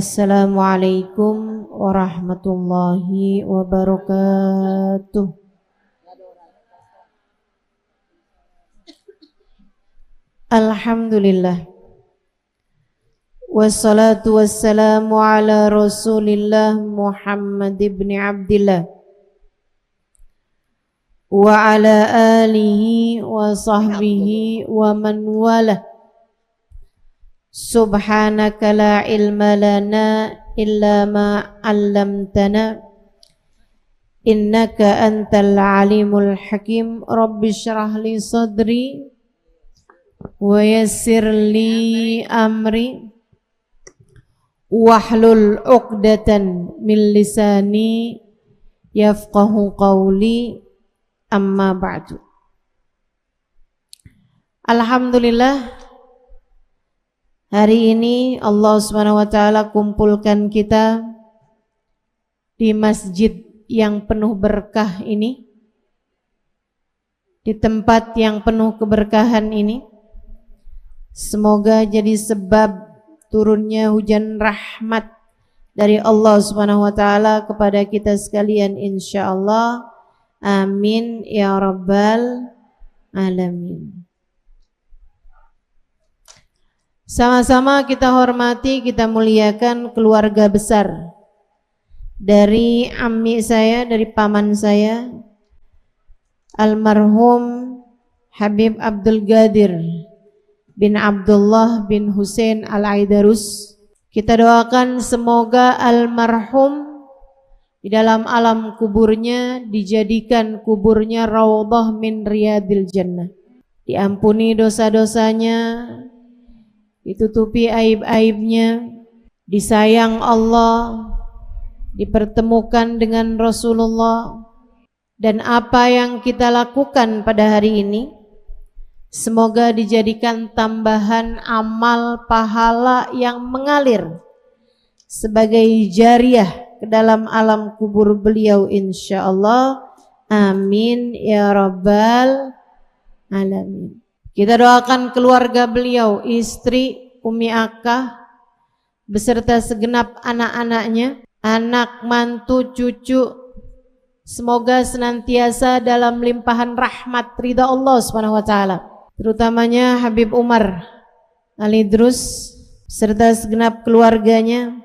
Assalamualaikum warahmatullahi wabarakatuh. Alhamdulillah. Wassalatu wassalamu ala Rasulillah Muhammad ibn Abdillah wa ala alihi wa sahbihi wa man walah. Subhanaka la ilma lana illa ma 'allamtana innaka antal alimul hakim. Rabbi shrah li sadri wa yassir li amri wahlul 'uqdatan min lisani yafqahu qawli, amma ba'du. Alhamdulillah, hari ini Allah Subhanahu wa taala kumpulkan kita di masjid yang penuh berkah ini, di tempat yang penuh keberkahan ini. Semoga jadi sebab turunnya hujan rahmat dari Allah Subhanahu wa taala kepada kita sekalian insyaallah. Amin ya rabbal alamin. Sama-sama kita hormati, kita muliakan keluarga besar dari ammi saya, dari paman saya, almarhum Habib Abdul Qadir bin Abdullah bin Hussein Al-Aidarus. Kita doakan semoga almarhum di dalam alam kuburnya dijadikan kuburnya raudhah min riyadil jannah, diampuni dosa-dosanya, ditutupi aib-aibnya, disayang Allah, dipertemukan dengan Rasulullah. Dan apa yang kita lakukan pada hari ini semoga dijadikan tambahan amal pahala yang mengalir sebagai jariah ke dalam alam kubur beliau insyaallah. Amin ya rabbal alamin. Kita doakan keluarga beliau, istri Umi Akah beserta segenap anak-anaknya, anak, mantu, cucu, semoga senantiasa dalam limpahan rahmat ridha Allah Subhanahu wa taala. Terutamanya Habib Umar Al-Idrus serta segenap keluarganya.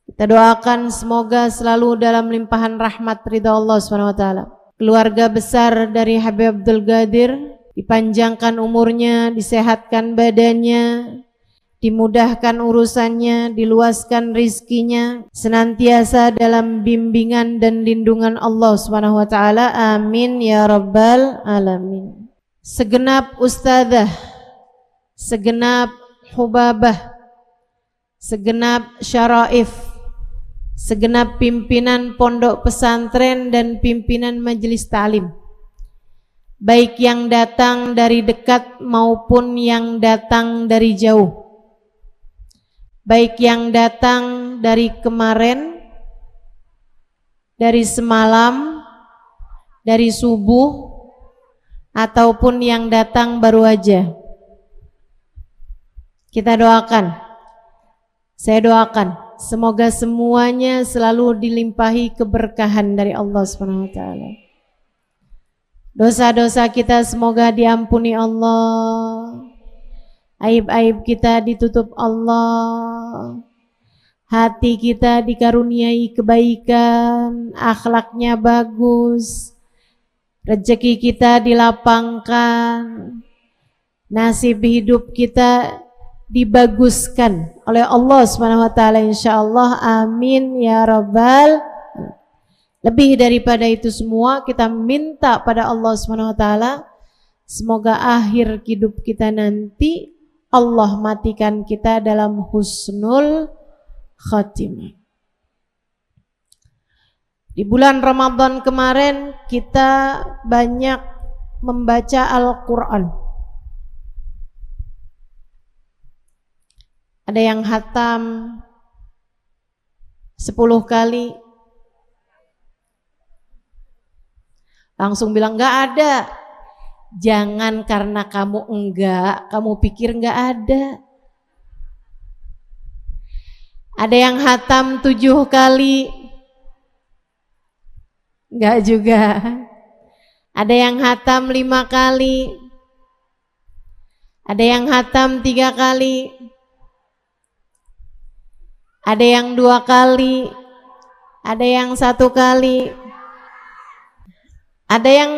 Kita doakan semoga selalu dalam limpahan rahmat ridha Allah Subhanahu wa taala. Keluarga besar dari Habib Abdul Qadir dipanjangkan umurnya, disehatkan badannya, dimudahkan urusannya, diluaskan rizkinya, senantiasa dalam bimbingan dan lindungan Allah Subhanahu wa taala. Amin ya rabbal alamin. Segenap ustadzah, segenap hubabah, segenap syaraif, segenap pimpinan pondok pesantren dan pimpinan majelis ta'lim, baik yang datang dari dekat maupun yang datang dari jauh, baik yang datang dari kemarin, dari semalam, dari subuh, ataupun yang datang baru aja. Kita doakan, saya doakan semoga semuanya selalu dilimpahi keberkahan dari Allah Subhanahu wa taala. Dosa-dosa kita semoga diampuni Allah, aib-aib kita ditutup Allah, hati kita dikaruniai kebaikan, akhlaknya bagus, rezeki kita dilapangkan, nasib hidup kita dibaguskan oleh Allah Subhanahu wa taala insyaallah. Amin ya rabbal. Lebih daripada itu semua kita minta pada Allah Subhanahu wa taala semoga akhir hidup kita nanti Allah matikan kita dalam husnul khatimah. Di bulan Ramadan kemarin kita banyak membaca Al-Qur'an. Ada yang khatam 10 kali, langsung bilang enggak ada. Jangan karena kamu enggak, kamu pikir enggak ada. Ada yang hatam 7 kali? Enggak juga. Ada yang hatam 5 kali? Ada yang hatam 3 kali? Ada yang 2 kali? Ada yang 1 kali? Ada yang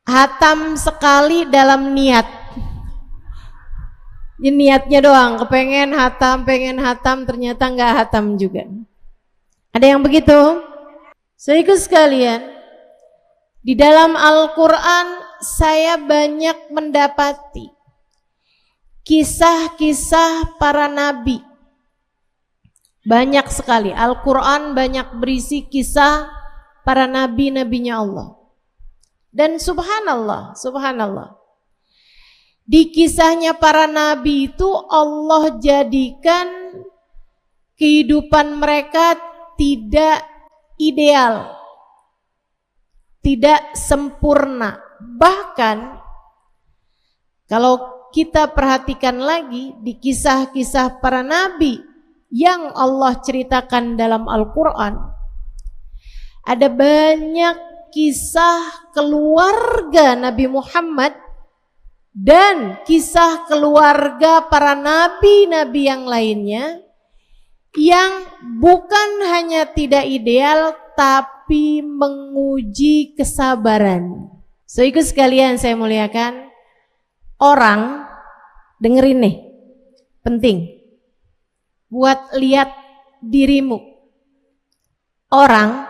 hatam sekali dalam niat. Ini niatnya doang, pengen hatam, ternyata nggak hatam juga. Ada yang begitu? Saudaraku sekalian, di dalam Al-Quran saya banyak mendapati kisah-kisah para nabi. Banyak sekali, Al-Quran banyak berisi kisah para nabi-nabinya Allah. Dan subhanallah, di kisahnya para nabi itu Allah jadikan kehidupan mereka tidak ideal, tidak sempurna. Bahkan kalau kita perhatikan lagi di kisah-kisah para nabi yang Allah ceritakan dalam Al-Quran, ada banyak kisah keluarga Nabi Muhammad dan kisah keluarga para nabi-nabi yang lainnya yang bukan hanya tidak ideal tapi menguji kesabaran. So ikut sekalian saya muliakan, orang dengerin nih, penting buat lihat dirimu. Orang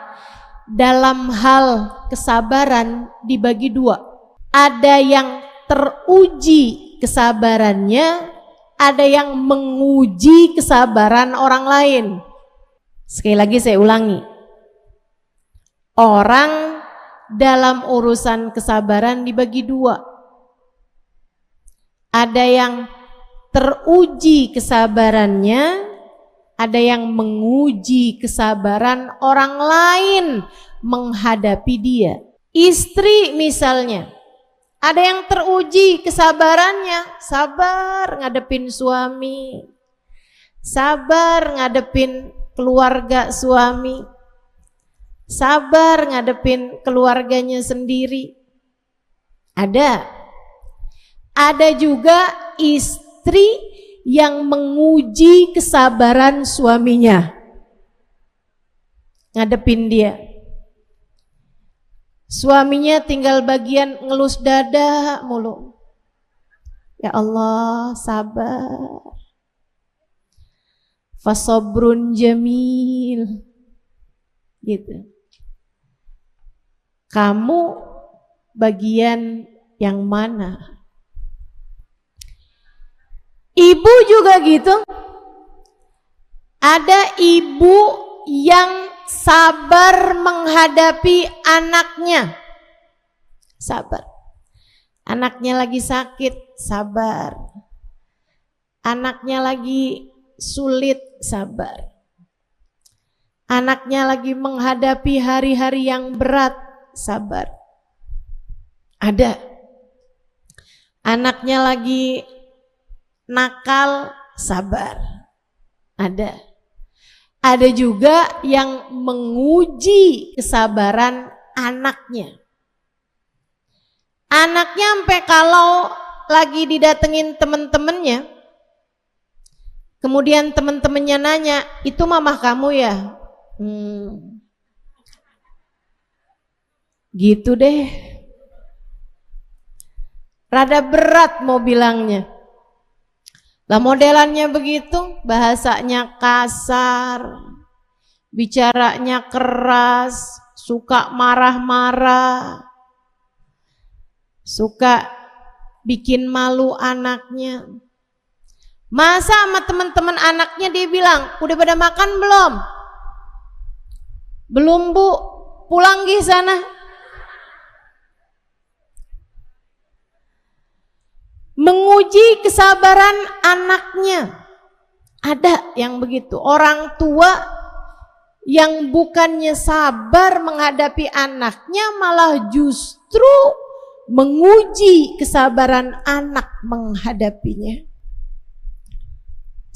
dalam hal kesabaran dibagi 2. Ada yang teruji kesabarannya, ada yang menguji kesabaran orang lain. Sekali lagi saya ulangi, orang dalam urusan kesabaran dibagi 2. Ada yang teruji kesabarannya, ada yang menguji kesabaran orang lain menghadapi dia. Istri misalnya, ada yang teruji kesabarannya, sabar ngadepin suami, sabar ngadepin keluarga suami, sabar ngadepin keluarganya sendiri. Ada juga istri yang menguji kesabaran suaminya ngadepin dia. Suaminya tinggal bagian ngelus dada mulu. Ya Allah, sabar. Fasobrun jamil. Gitu. Kamu bagian yang mana? Ibu juga gitu. Ada ibu yang sabar menghadapi anaknya. Sabar. Anaknya lagi sakit, sabar. Anaknya lagi sulit, sabar. Anaknya lagi menghadapi hari-hari yang berat, sabar. Ada. Anaknya lagi nakal, sabar. Ada juga yang menguji kesabaran anaknya. Anaknya sampai kalau lagi didatengin temen-temennya, kemudian temen-temennya nanya, itu mamah kamu ya? Gitu deh. Rada berat mau bilangnya. Lah modelannya begitu, bahasanya kasar, bicaranya keras, suka marah-marah, suka bikin malu anaknya. Masa sama teman-teman anaknya dia bilang, udah pada makan belum? Belum bu, pulang gih sana. Menguji kesabaran anaknya. Ada yang begitu. Orang tua yang bukannya sabar menghadapi anaknya, malah justru menguji kesabaran anak menghadapinya.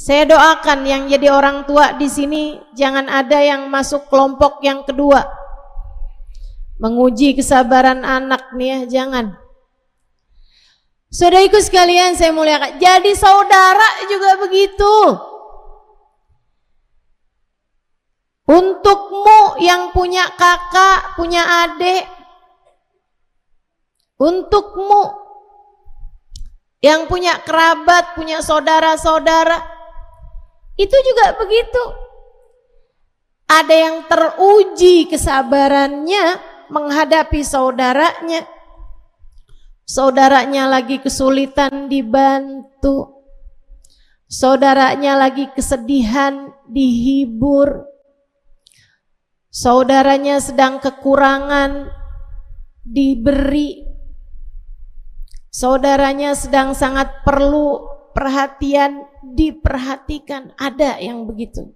Saya doakan yang jadi orang tua di sini jangan ada yang masuk kelompok yang kedua. Menguji kesabaran anak nih ya, jangan. Saudaraku sekalian saya muliakan, jadi saudara juga begitu. Untukmu yang punya kakak, punya adik, untukmu yang punya kerabat, punya saudara-saudara, itu juga begitu. Ada yang teruji kesabarannya menghadapi saudaranya. Saudaranya lagi kesulitan dibantu. Saudaranya lagi kesedihan dihibur. Saudaranya sedang kekurangan diberi. Saudaranya sedang sangat perlu perhatian diperhatikan. Ada yang begitu.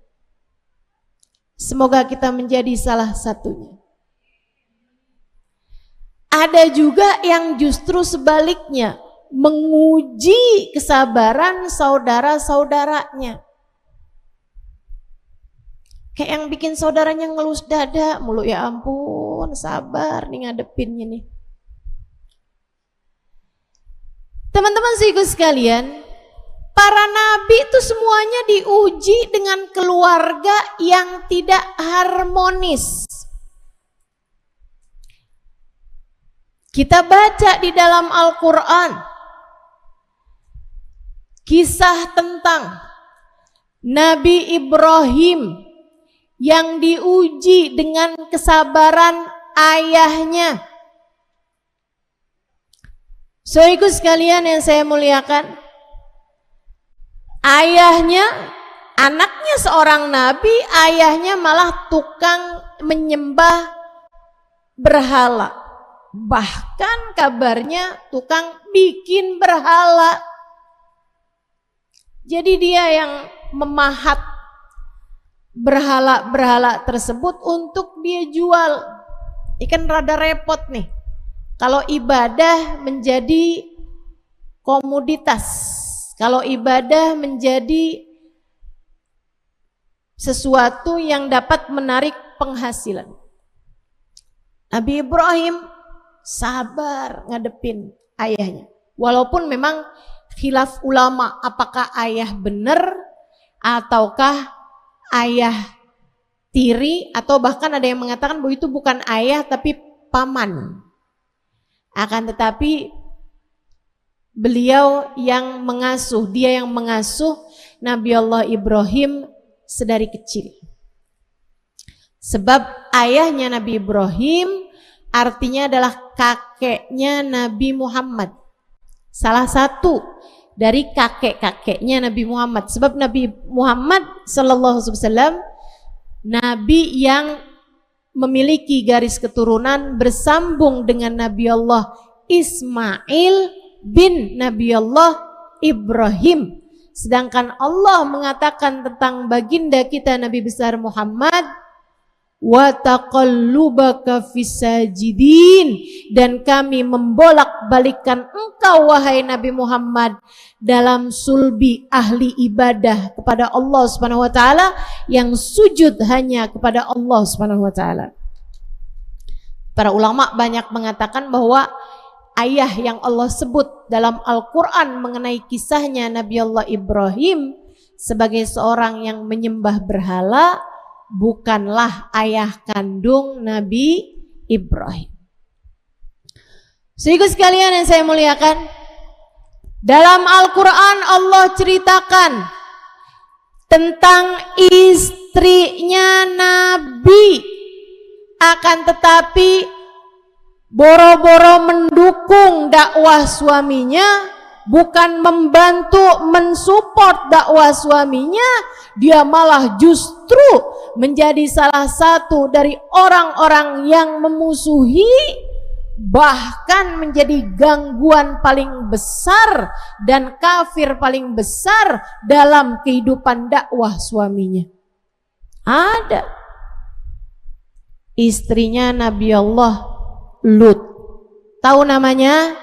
Semoga kita menjadi salah satunya. Ada juga yang justru sebaliknya, menguji kesabaran saudara-saudaranya. Kayak yang bikin saudaranya ngelus dada mulu, ya ampun, sabar nih ngadepinnya nih. Teman-teman saudaraku sekalian, para nabi itu semuanya diuji dengan keluarga yang tidak harmonis. Kita baca di dalam Al-Quran kisah tentang Nabi Ibrahim yang diuji dengan kesabaran ayahnya. Saudaraku sekalian yang saya muliakan, ayahnya, anaknya seorang nabi, ayahnya malah tukang menyembah berhala. Bahkan kabarnya tukang bikin berhala. Jadi dia yang memahat berhala-berhala tersebut untuk dia jual. Ini kan rada repot nih. Kalau ibadah menjadi komoditas, kalau ibadah menjadi sesuatu yang dapat menarik penghasilan. Nabi Ibrahim sabar ngadepin ayahnya. Walaupun memang khilaf ulama apakah ayah benar ataukah ayah tiri, atau bahkan ada yang mengatakan bahwa itu bukan ayah tapi paman. Akan tetapi beliau yang mengasuh, dia yang mengasuh Nabi Allah Ibrahim sedari kecil. Sebab ayahnya Nabi Ibrahim artinya adalah kakeknya Nabi Muhammad. Salah satu dari kakek-kakeknya Nabi Muhammad. Sebab Nabi Muhammad sallallahu alaihi wasallam nabi yang memiliki garis keturunan bersambung dengan Nabi Allah Ismail bin Nabi Allah Ibrahim. Sedangkan Allah mengatakan tentang baginda kita Nabi besar Muhammad, wa taqallubaka fis-sajidin, dan kami membolak-balikkan engkau wahai Nabi Muhammad dalam sulbi ahli ibadah kepada Allah Subhanahu wa taala, yang sujud hanya kepada Allah Subhanahu wa taala. Para ulama banyak mengatakan bahwa ayah yang Allah sebut dalam Al-Qur'an mengenai kisahnya Nabi Allah Ibrahim sebagai seorang yang menyembah berhala bukanlah ayah kandung Nabi Ibrahim. Saudaraku sekalian yang saya muliakan, dalam Al-Quran Allah ceritakan tentang istrinya Nabi, akan tetapi boro-boro mendukung dakwah suaminya, bukan membantu mensupport dakwah suaminya, dia malah justru menjadi salah satu dari orang-orang yang memusuhi, bahkan menjadi gangguan paling besar dan kafir paling besar dalam kehidupan dakwah suaminya. Ada istrinya Nabi Allah Lut, tahu namanya?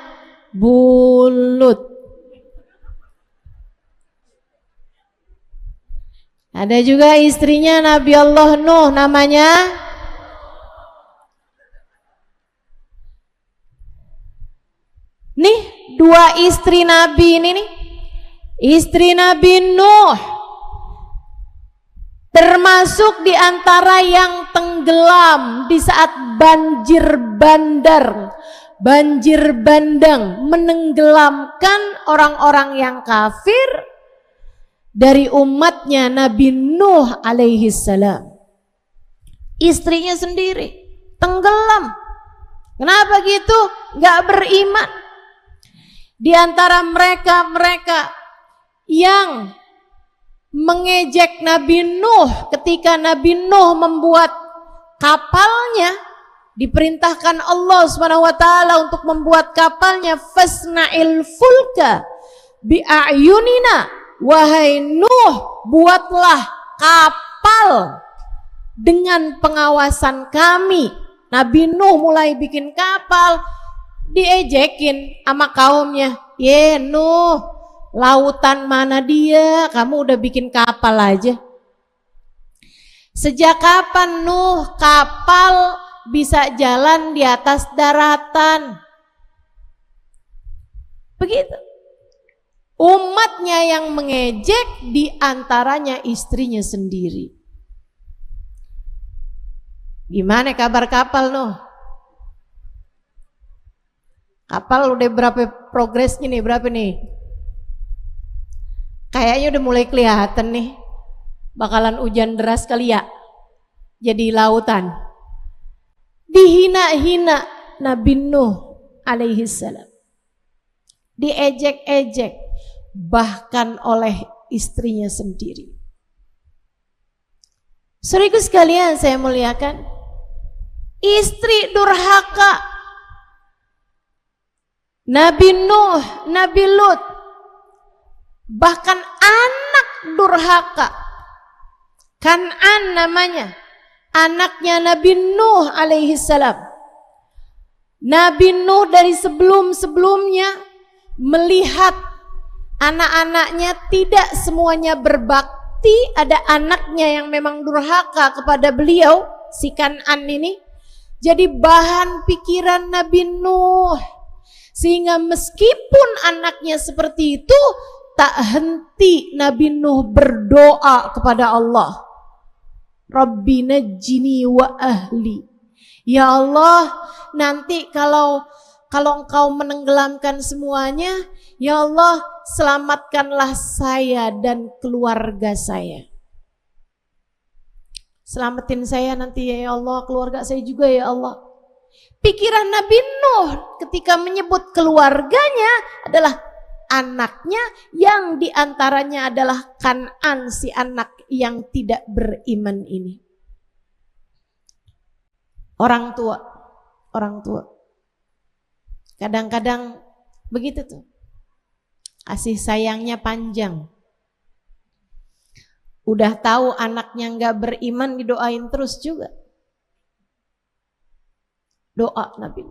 Bulut. Ada juga istrinya Nabi Allah Nuh, namanya nih, dua istri Nabi ini nih. Istri Nabi Nuh termasuk di antara yang tenggelam di saat banjir bandang menenggelamkan orang-orang yang kafir dari umatnya Nabi Nuh alaihi salam. Istrinya sendiri tenggelam. Kenapa gitu? Gak beriman. Di antara mereka yang mengejek Nabi Nuh ketika Nabi Nuh membuat kapalnya, diperintahkan Allah Subhanahu wa taala untuk membuat kapalnya, fasna'il fulka bi'ayunina, wahai Nuh, buatlah kapal dengan pengawasan kami. Nabi Nuh mulai bikin kapal, diejekin sama kaumnya. Ye Nuh, lautan mana dia? Kamu udah bikin kapal aja. Sejak kapan Nuh kapal bisa jalan di atas daratan? Begitu. Umatnya yang mengejek, di antaranya istrinya sendiri. Gimana kabar kapal Nuh? Kapal udah berapa progresnya nih? Berapa nih? Kayaknya udah mulai kelihatan nih. Bakalan hujan deras kali ya. Jadi lautan. Dihina-hina Nabi Nuh alaihi salam. Diejek-ejek bahkan oleh istrinya sendiri. Saudaraku sekalian saya muliakan, istri durhaka Nabi Nuh, Nabi Lut, bahkan anak durhaka Kan'an namanya, anaknya Nabi Nuh alaihi salam. Nabi Nuh dari sebelum-sebelumnya melihat anak-anaknya tidak semuanya berbakti, ada anaknya yang memang durhaka kepada beliau, si Kan'an ini. Jadi bahan pikiran Nabi Nuh. Sehingga meskipun anaknya seperti itu, tak henti Nabi Nuh berdoa kepada Allah. Rabbi najjini wa ahli. Ya Allah, nanti kalau Engkau menenggelamkan semuanya, ya Allah, selamatkanlah saya dan keluarga saya. Selamatin saya nanti ya Allah, keluarga saya juga ya Allah. Pikiran Nabi Nuh ketika menyebut keluarganya adalah anaknya, yang diantaranya adalah Kan'an, si anak yang tidak beriman ini. Orang tua kadang-kadang begitu tuh, kasih sayangnya panjang. Udah tahu anaknya nggak beriman, didoain terus juga. Doa Nabi,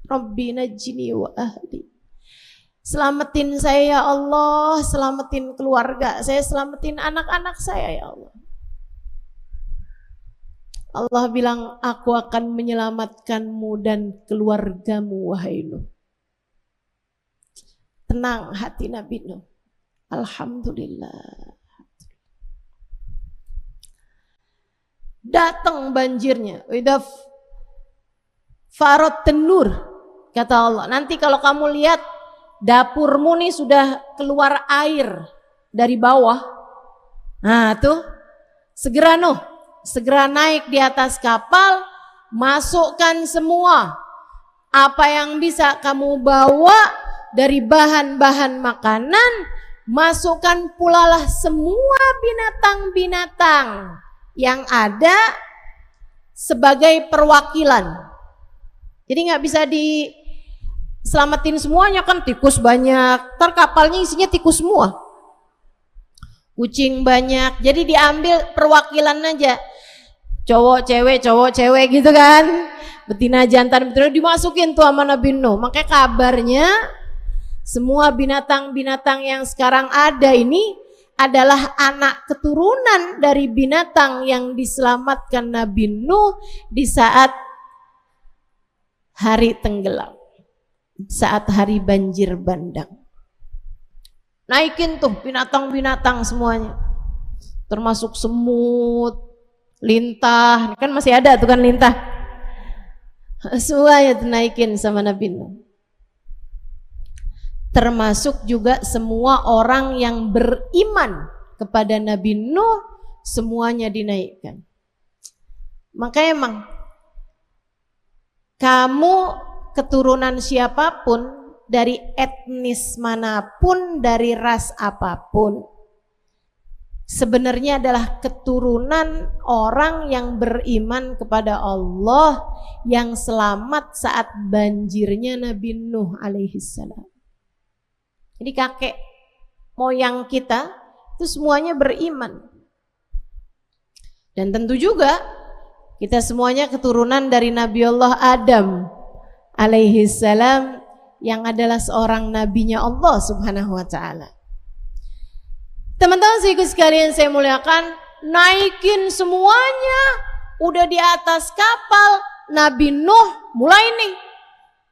Rabbi najjini wa ahli. Selamatin saya ya Allah, selamatin keluarga saya, selamatin anak-anak saya ya Allah. Allah bilang, aku akan menyelamatkanmu dan keluargamu wahai Nuh. Tenang hati Nabi Nuh. Alhamdulillah. Datang banjirnya. Idaf farot tenur, kata Allah. Nanti kalau kamu lihat dapurmu nih sudah keluar air dari bawah. Nah tuh, segera Nuh, segera naik di atas kapal, masukkan semua apa yang bisa kamu bawa dari bahan-bahan makanan, masukkan pula lah semua binatang-binatang yang ada sebagai perwakilan. Jadi nggak bisa diselamatin semuanya, kan tikus banyak, ntar kapalnya isinya tikus semua, kucing banyak, jadi diambil perwakilan aja, cowok cewek gitu kan, betina jantan, betul, dimasukin tuh sama Nabi Nuh. Makanya kabarnya semua binatang-binatang yang sekarang ada ini adalah anak keturunan dari binatang yang diselamatkan Nabi Nuh di saat hari tenggelam, saat hari banjir bandang. Naikin tuh binatang-binatang semuanya, termasuk semut, lintah, kan masih ada tuh kan lintah, semuanya naikin sama Nabi Nuh. Termasuk juga semua orang yang beriman kepada Nabi Nuh, semuanya dinaikkan. Maka emang kamu keturunan siapapun, dari etnis manapun, dari ras apapun, sebenarnya adalah keturunan orang yang beriman kepada Allah, yang selamat saat banjirnya Nabi Nuh alaihissalam. Jadi kakek moyang kita itu semuanya beriman. Dan tentu juga kita semuanya keturunan dari Nabi Allah Adam alaihissalam, yang adalah seorang nabinya Allah subhanahu wa ta'ala. Teman-teman sekalian saya muliakan, naikin semuanya, udah di atas kapal Nabi Nuh, mulai nih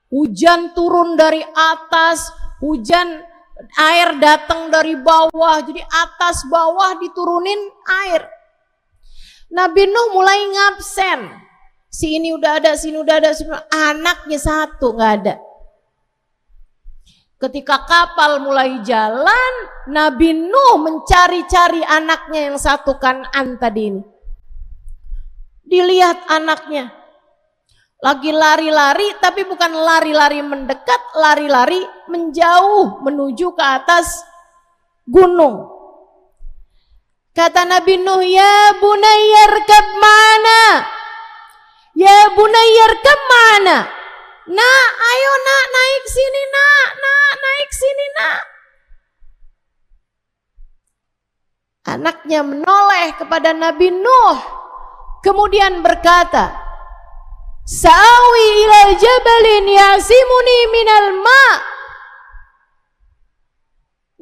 hujan turun dari atas, hujan air datang dari bawah, jadi atas bawah diturunin air. Nabi Nuh mulai ngabsen, si ini udah ada, si ini udah ada, anaknya satu nggak ada. Ketika kapal mulai jalan, Nabi Nuh mencari-cari anaknya yang satu, Kan'an tadi ini. Dilihat anaknya lagi lari-lari, tapi bukan lari-lari mendekat, lari-lari menjauh menuju ke atas gunung. Kata Nabi Nuh, ya bunayya irkab ma'ana, ya bunayya irkab ma'ana. Nak, ayo nak, naik sini nak, naik sini nak. Anaknya menoleh kepada Nabi Nuh, kemudian berkata, Sa'awi ila jabalin yasimuni minal ma'.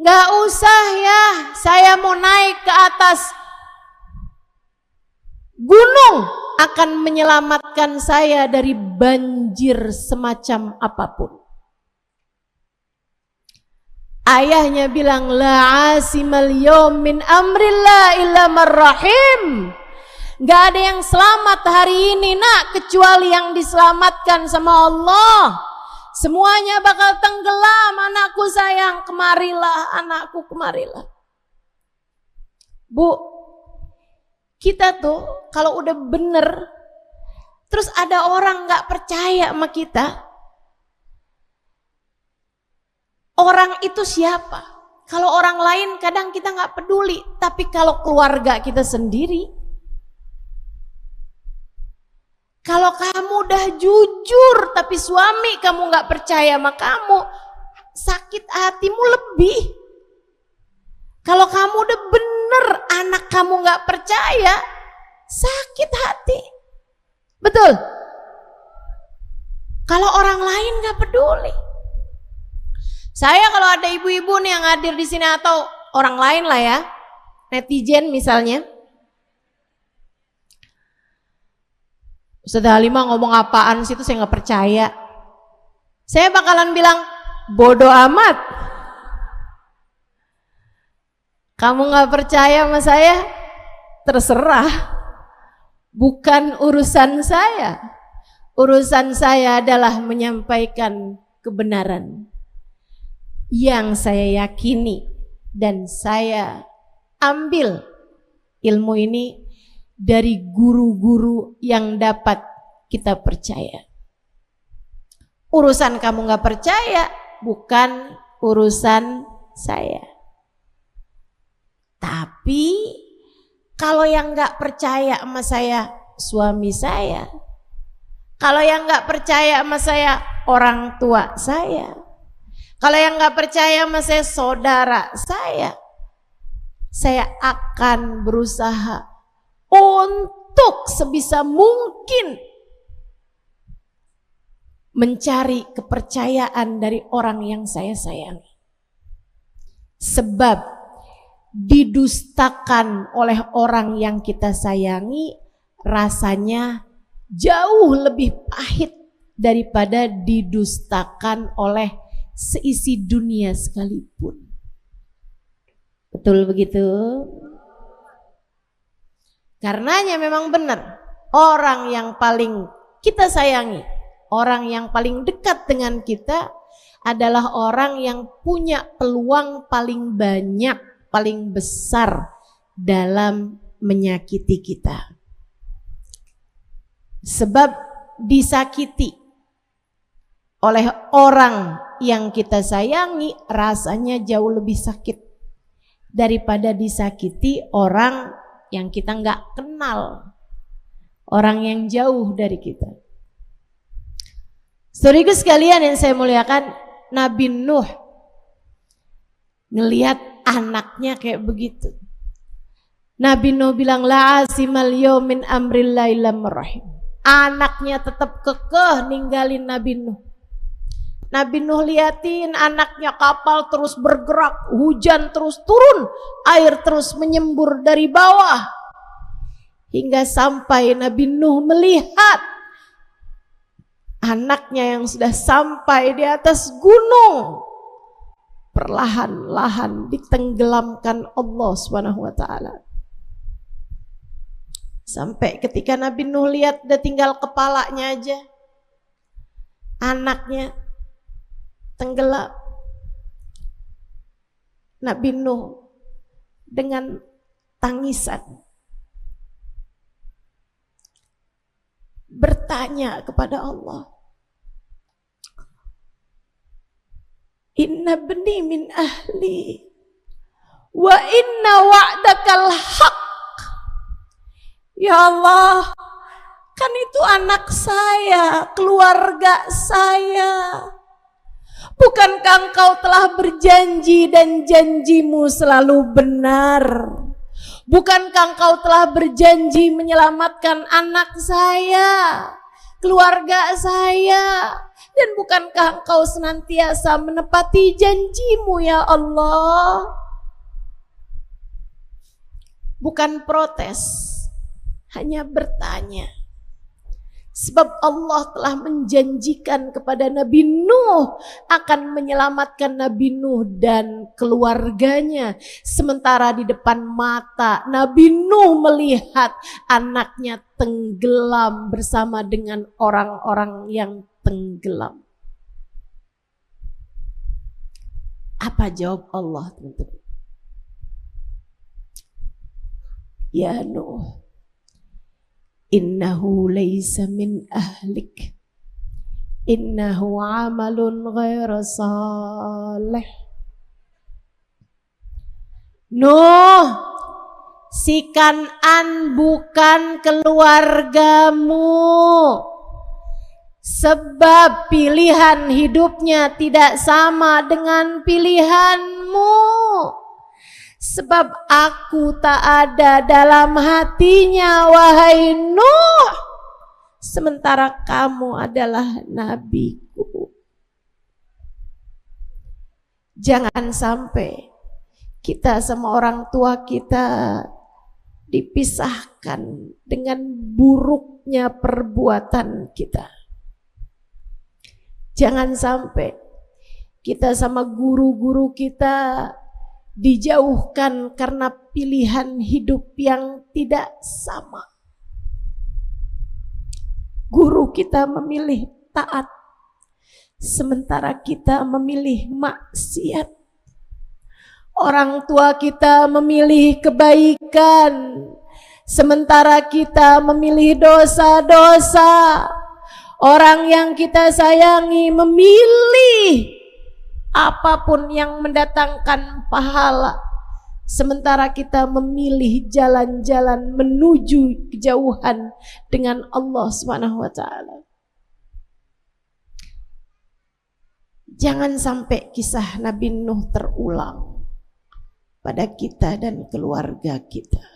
Gak usah ya, saya mau naik ke atas gunung, akan menyelamatkan saya dari banjir semacam apapun. Ayahnya bilang, la asimal yawm min amrillah illa marrahim. Gak ada yang selamat hari ini nak, kecuali yang diselamatkan sama Allah. Semuanya bakal tenggelam. Anakku sayang, kemarilah, anakku kemarilah. Bu, kita tuh kalau udah bener, terus ada orang gak percaya sama kita, orang itu siapa? Kalau orang lain kadang kita gak peduli, tapi kalau keluarga kita sendiri, kalau kamu udah jujur tapi suami kamu gak percaya sama kamu, sakit hatimu lebih. Kalau kamu udah bener anak kamu gak percaya, sakit hati. Betul? Kalau orang lain gak peduli. Saya kalau ada ibu-ibu nih yang hadir di sini atau orang lain lah ya, netizen misalnya, Ustaz Halimah ngomong apaan sih itu saya gak percaya. Saya bakalan bilang, bodoh amat. Kamu gak percaya sama saya? Terserah. Bukan urusan saya. Urusan saya adalah menyampaikan kebenaran yang saya yakini, dan saya ambil ilmu ini dari guru-guru yang dapat kita percaya. Urusan kamu gak percaya bukan urusan saya. Tapi kalau yang gak percaya sama saya suami saya, kalau yang gak percaya sama saya orang tua saya, kalau yang gak percaya sama saya saudara saya akan berusaha untuk sebisa mungkin mencari kepercayaan dari orang yang saya sayangi. Sebab didustakan oleh orang yang kita sayangi, rasanya jauh lebih pahit daripada didustakan oleh seisi dunia sekalipun. Betul begitu? Karenanya memang benar, orang yang paling kita sayangi, orang yang paling dekat dengan kita adalah orang yang punya peluang paling banyak, paling besar dalam menyakiti kita. Sebab disakiti oleh orang yang kita sayangi rasanya jauh lebih sakit daripada disakiti orang yang kita nggak kenal, orang yang jauh dari kita. Saudaraku sekalian yang saya muliakan, Nabi Nuh ngelihat anaknya kayak begitu. Nabi Nuh bilang, la asimal yawmin amrillahi illa marrahim. Anaknya tetap kekeh ninggalin Nabi Nuh. Nabi Nuh liatin anaknya, kapal terus bergerak, hujan terus turun, air terus menyembur dari bawah. Hingga sampai Nabi Nuh melihat anaknya yang sudah sampai di atas gunung, perlahan-lahan ditenggelamkan Allah Subhanahu wa taala. Sampai ketika Nabi Nuh lihat udah tinggal kepalanya aja, anaknya tenggelam. Nabi Nuh dengan tangisan bertanya kepada Allah, inna bni min ahli wa inna wa'dakal haq. Ya Allah, kan itu anak saya, keluarga saya. Bukankah engkau telah berjanji dan janjimu selalu benar? Bukankah engkau telah berjanji menyelamatkan anak saya, keluarga saya? Dan bukankah engkau senantiasa menepati janjimu ya Allah? Bukan protes, hanya bertanya. Sebab Allah telah menjanjikan kepada Nabi Nuh akan menyelamatkan Nabi Nuh dan keluarganya. Sementara di depan mata Nabi Nuh melihat anaknya tenggelam bersama dengan orang-orang yang tenggelam. Apa jawab Allah, teman-teman? Ya Nuh, innahu laysa min ahlik, innahu amalun ghairu salih. Nuh, si Kan'an bukan keluargamu, sebab pilihan hidupnya tidak sama dengan pilihanmu. Sebab aku tak ada dalam hatinya, wahai Nuh, sementara kamu adalah nabiku. Jangan sampai kita sama orang tua kita dipisahkan dengan buruknya perbuatan kita. Jangan sampai kita sama guru-guru kita dijauhkan karena pilihan hidup yang tidak sama. Guru kita memilih taat, sementara kita memilih maksiat. Orang tua kita memilih kebaikan, sementara kita memilih dosa-dosa. Orang yang kita sayangi memilih apapun yang mendatangkan pahala, sementara kita memilih jalan-jalan menuju kejauhan dengan Allah Subhanahu wa taala. Jangan sampai kisah Nabi Nuh terulang pada kita dan keluarga kita.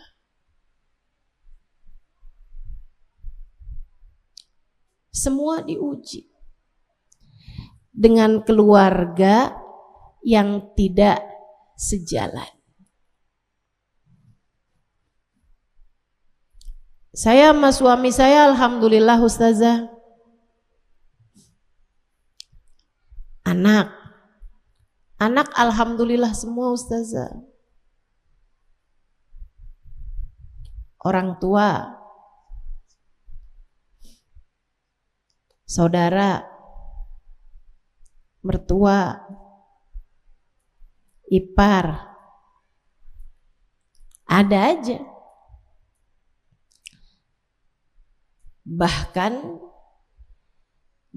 Semua diuji dengan keluarga yang tidak sejalan. Saya sama suami saya alhamdulillah ustazah. Anak alhamdulillah semua ustazah. Orang tua, saudara, mertua, ipar, ada aja. Bahkan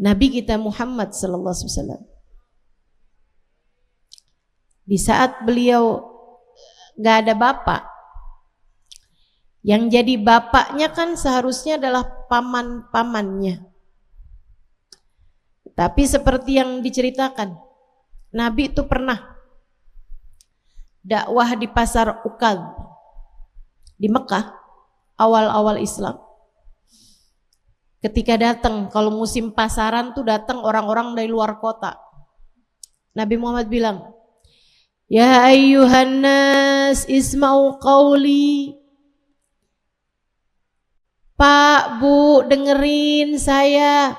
Nabi kita Muhammad sallallahu alaihi wasallam, di saat beliau gak ada bapak, yang jadi bapaknya kan seharusnya adalah paman-pamannya. Tapi seperti yang diceritakan, Nabi itu pernah dakwah di pasar Ukad di Mekah awal-awal Islam. Ketika datang, kalau musim pasaran tuh datang orang-orang dari luar kota. Nabi Muhammad bilang, "Ya ayyuhan nas isma'u qawli." Pak, Bu, dengerin saya.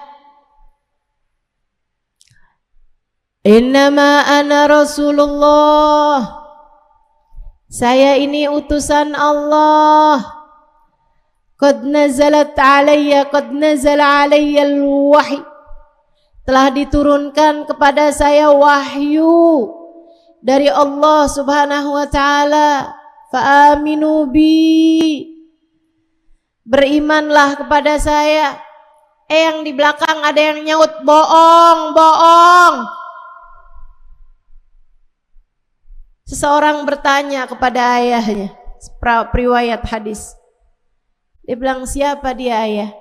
Innama ana Rasulullah. Saya ini utusan Allah. Qad nazala alayya al-wahyi. Telah diturunkan kepada saya wahyu dari Allah Subhanahu wa taala. Fa aminu bi. Berimanlah kepada saya. Yang di belakang ada yang nyaut, bohong. Seseorang bertanya kepada ayahnya, riwayat hadis. Dia bilang, siapa dia ayah?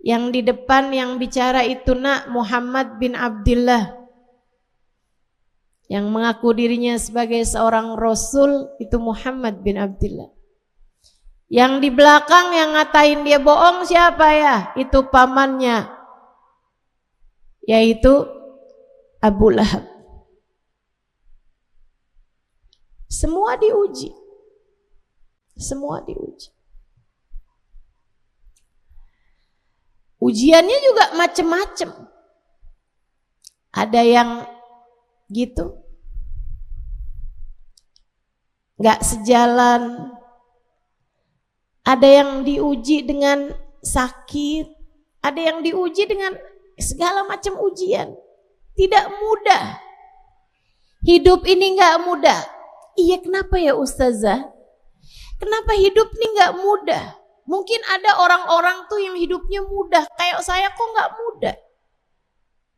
Yang di depan yang bicara itu nak Muhammad bin Abdullah, yang mengaku dirinya sebagai seorang Rasul itu Muhammad bin Abdullah. Yang di belakang yang ngatain dia bohong siapa ya? Itu pamannya, yaitu Abu Lahab. Semua diuji. Ujiannya juga macam-macam. Ada yang gitu, gak sejalan. Ada yang diuji dengan sakit. Ada yang diuji dengan segala macam ujian. Tidak mudah. Hidup ini gak mudah. Iya, kenapa ya ustazah? Kenapa hidup ini gak mudah? Mungkin ada orang-orang tuh yang hidupnya mudah, kayak saya kok gak mudah.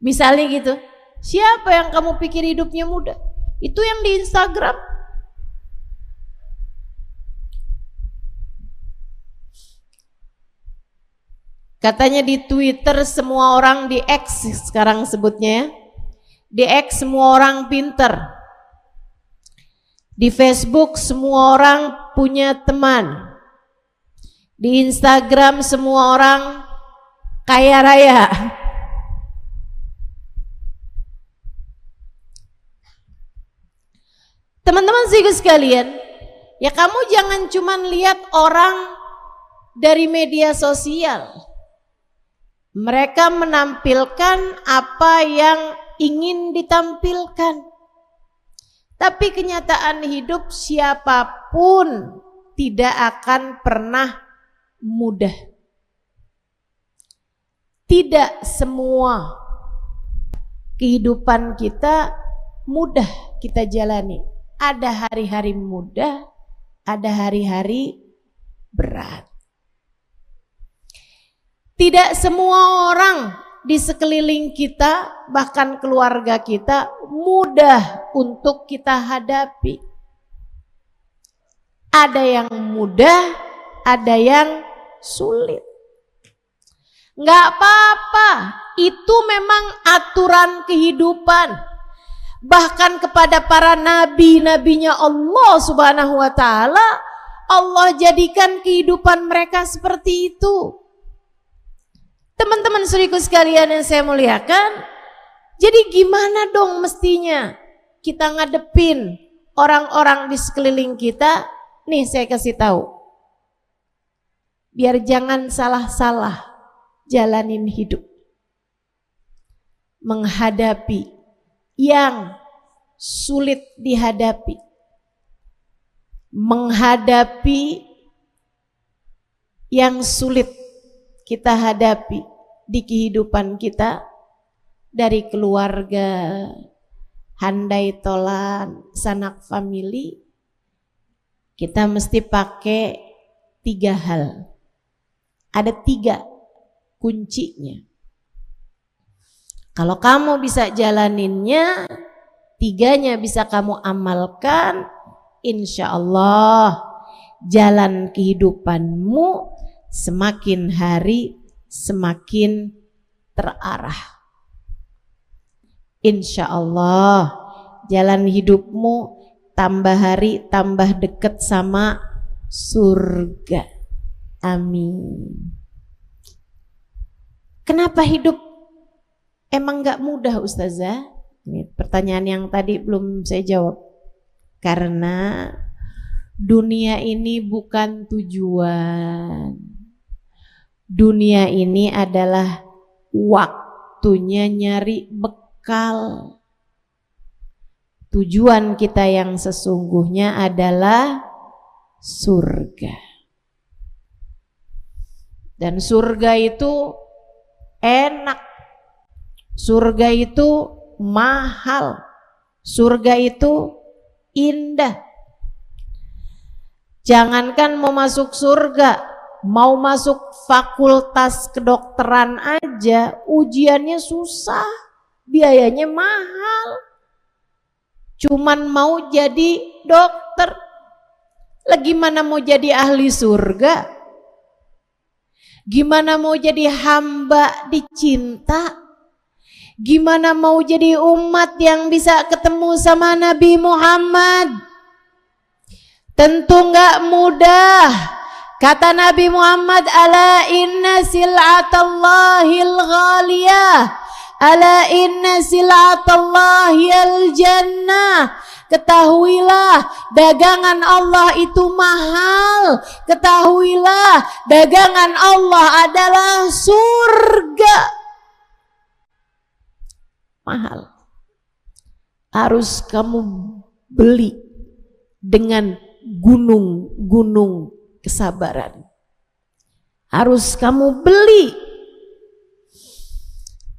Misalnya gitu, siapa yang kamu pikir hidupnya mudah? Itu yang di Instagram. Katanya di Twitter semua orang, di X sekarang sebutnya ya, di X semua orang pinter. Di Facebook semua orang punya teman. Di Instagram semua orang kaya raya. Teman-teman sekalian, ya kamu jangan cuman lihat orang dari media sosial. Mereka menampilkan apa yang ingin ditampilkan. Tapi kenyataan hidup siapapun tidak akan pernah mudah. Tidak semua kehidupan kita mudah kita jalani. Ada hari-hari mudah, ada hari-hari berat. Tidak semua orang di sekeliling kita, bahkan keluarga kita, mudah untuk kita hadapi. Ada yang mudah, ada yang sulit. Nggak apa-apa, itu memang aturan kehidupan. Bahkan kepada para nabi-nabinya Allah Subhanahu wa ta'ala, Allah jadikan kehidupan mereka seperti itu. Teman-teman saudaraku sekalian yang saya muliakan, jadi gimana dong mestinya kita ngadepin orang-orang di sekeliling kita? Nih saya kasih tahu. biar jangan salah-salah jalanin hidup. Menghadapi yang sulit dihadapi. Menghadapi yang sulit kita hadapi di kehidupan kita, dari keluarga, handai tolan, sanak famili, kita mesti pakai 3 hal. Ada 3 kuncinya. Kalau kamu bisa jalaninnya, 3-nya bisa kamu amalkan, insya Allah jalan kehidupanmu semakin hari semakin terarah. Insya Allah jalan hidupmu tambah hari tambah dekat sama surga. Amin. Kenapa hidup emang gak mudah, Ustazah? Ini pertanyaan yang tadi belum saya jawab. Karena dunia ini bukan tujuan. Dunia ini adalah waktunya nyari bekal. Tujuan kita yang sesungguhnya adalah surga. Dan surga itu enak. Surga itu mahal. Surga itu indah. Jangankan mau masuk surga, mau masuk fakultas kedokteran aja ujiannya susah, biayanya mahal. Cuman mau jadi dokter, lagi mana mau jadi ahli surga? Gimana mau jadi hamba dicinta? Gimana mau jadi umat yang bisa ketemu sama Nabi Muhammad? Tentu enggak mudah. Kata Nabi Muhammad, ala inna sil'atallahil ghaliyah, ala inna sil'atallahil jannah. Ketahuilah dagangan Allah itu mahal. Ketahuilah dagangan Allah adalah surga. Mahal. Harus kamu beli dengan gunung-gunung kesabaran. Harus kamu beli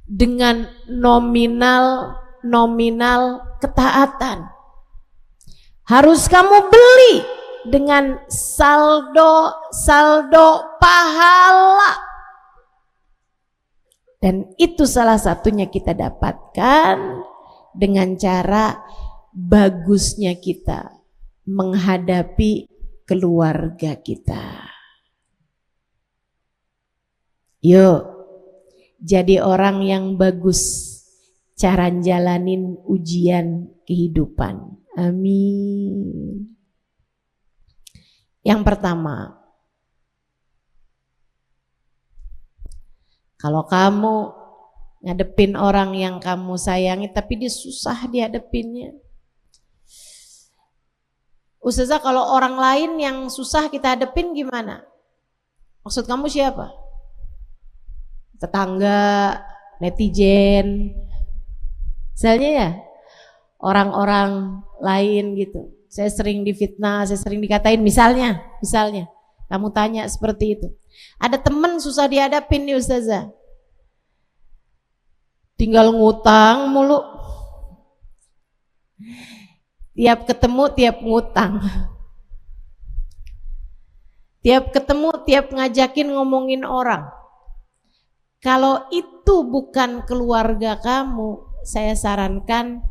dengan nominal ketaatan. Harus kamu beli dengan saldo pahala. Dan itu salah satunya kita dapatkan dengan cara bagusnya kita menghadapi keluarga kita. Yuk, jadi orang yang bagus cara jalanin ujian kehidupan. Amin. Yang pertama, kalau kamu ngadepin orang yang kamu sayangi tapi dia susah dihadepinnya. Ustazah, kalau orang lain yang susah kita hadepin gimana? Maksud kamu siapa? Tetangga, netizen, misalnya ya, orang-orang lain gitu. Saya sering difitnah, saya sering dikatain, misalnya kamu tanya seperti itu. Ada temen susah dihadapin nih Ustazah, tinggal ngutang mulu, tiap ketemu tiap ngutang, tiap ketemu tiap ngajakin ngomongin orang. Kalau itu bukan keluarga kamu, saya sarankan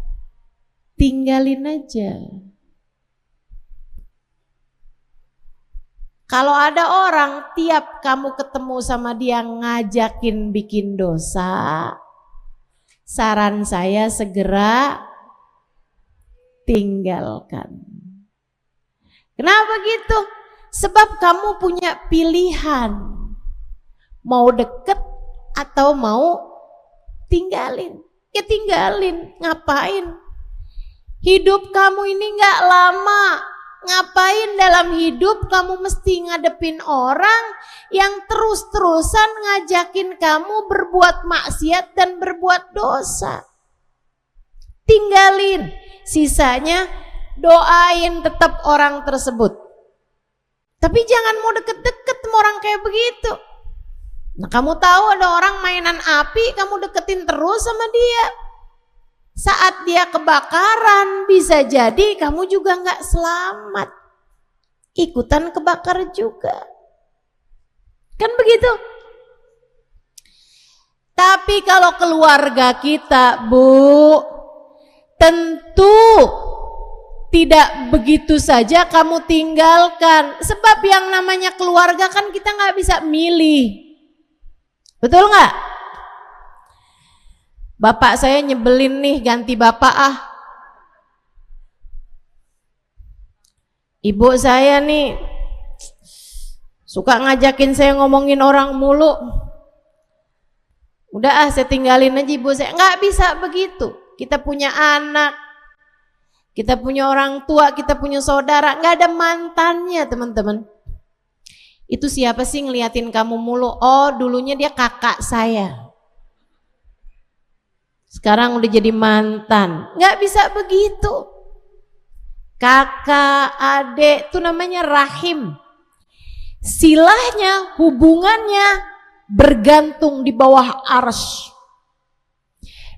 tinggalin aja. Kalau ada orang tiap kamu ketemu sama dia ngajakin bikin dosa, saran saya segera tinggalkan. Kenapa gitu? Sebab kamu punya pilihan, mau deket atau mau tinggalin. Ya tinggalin, ngapain? Hidup kamu ini gak lama. ngapain dalam hidup kamu mesti ngadepin orang yang terus-terusan ngajakin kamu berbuat maksiat dan berbuat dosa? Tinggalin, sisanya doain tetap orang tersebut. Tapi jangan mau deket-deket sama orang kayak begitu. Nah, kamu tahu ada orang mainan api, kamu deketin terus sama dia. Saat dia kebakaran, bisa jadi kamu juga nggak selamat. Ikutan kebakar juga. Kan begitu? Tapi kalau keluarga kita, Bu, tentu tidak begitu saja kamu tinggalkan. Sebab yang namanya keluarga kan kita nggak bisa milih. Betul nggak? Bapak saya nyebelin nih, ganti bapak ah. Ibu saya nih suka ngajakin saya ngomongin orang mulu. Udah ah, saya tinggalin aja ibu saya. Nggak bisa begitu. Kita punya anak, kita punya orang tua, kita punya saudara. Nggak ada mantannya, teman-teman. Itu siapa sih ngeliatin kamu mulu? Oh, dulunya dia kakak saya. Sekarang udah jadi mantan. Nggak bisa begitu. Kakak, adik, itu namanya rahim. Silahnya, hubungannya bergantung di bawah arsy.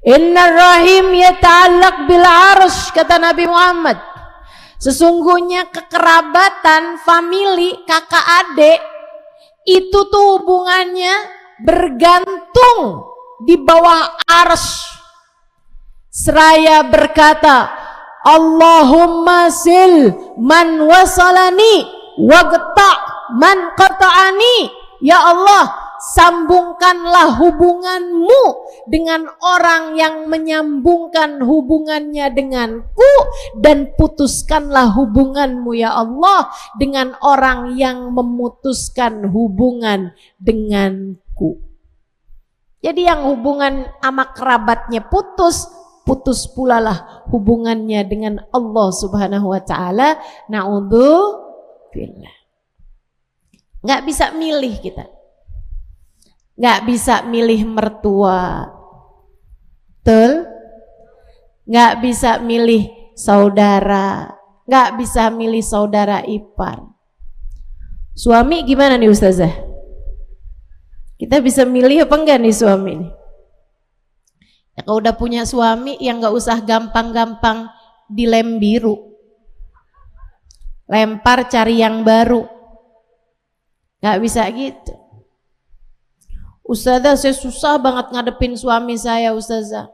Inna rahim yata'allaq bil arsy, kata Nabi Muhammad. Sesungguhnya kekerabatan, famili, kakak adik, itu tuh hubungannya bergantung di bawah arsy. Seraya berkata, Allahumma sil man wasalani waqta man qata'ani. Ya Allah, sambungkanlah hubunganmu dengan orang yang menyambungkan hubungannya denganku, dan putuskanlah hubunganmu ya Allah dengan orang yang memutuskan hubungan denganku. Jadi yang hubungan sama kerabatnya putus pula lah hubungannya dengan Allah Subhanahu wa ta'ala. Na'udzubillah. Nggak bisa milih kita. Nggak bisa milih mertua. Betul? Nggak bisa milih saudara. Nggak bisa milih saudara ipar. Suami gimana nih Ustazah? Kita bisa milih apa enggak nih suami nih? Ya, kalau udah punya suami yang gak usah gampang-gampang dilem biru, lempar cari yang baru, gak bisa gitu. Ustazah, saya susah banget ngadepin suami saya Ustazah,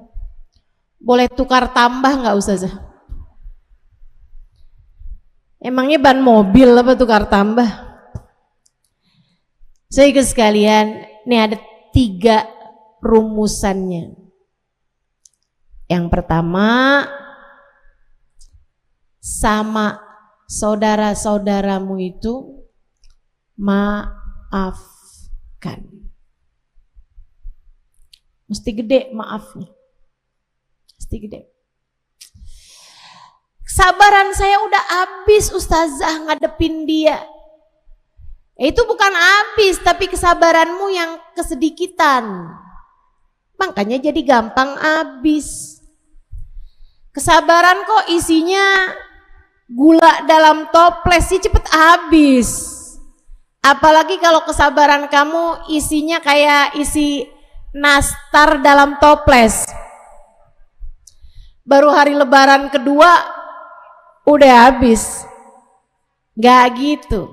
boleh tukar tambah gak Ustazah? Emangnya ban mobil apa tukar tambah? Saya ikut sekalian, ini ada 3 rumusannya. Yang pertama, sama saudara-saudaramu itu maafkan. Mesti gede maafnya. Mesti gede. Kesabaran saya udah habis Ustazah ngadepin dia. Itu bukan habis, tapi kesabaranmu yang kesedikitan. Makanya jadi gampang habis. Kesabaran kok isinya gula dalam toples sih cepet habis. Apalagi kalau kesabaran kamu isinya kayak isi nastar dalam toples. Baru hari lebaran kedua udah habis. Gak gitu.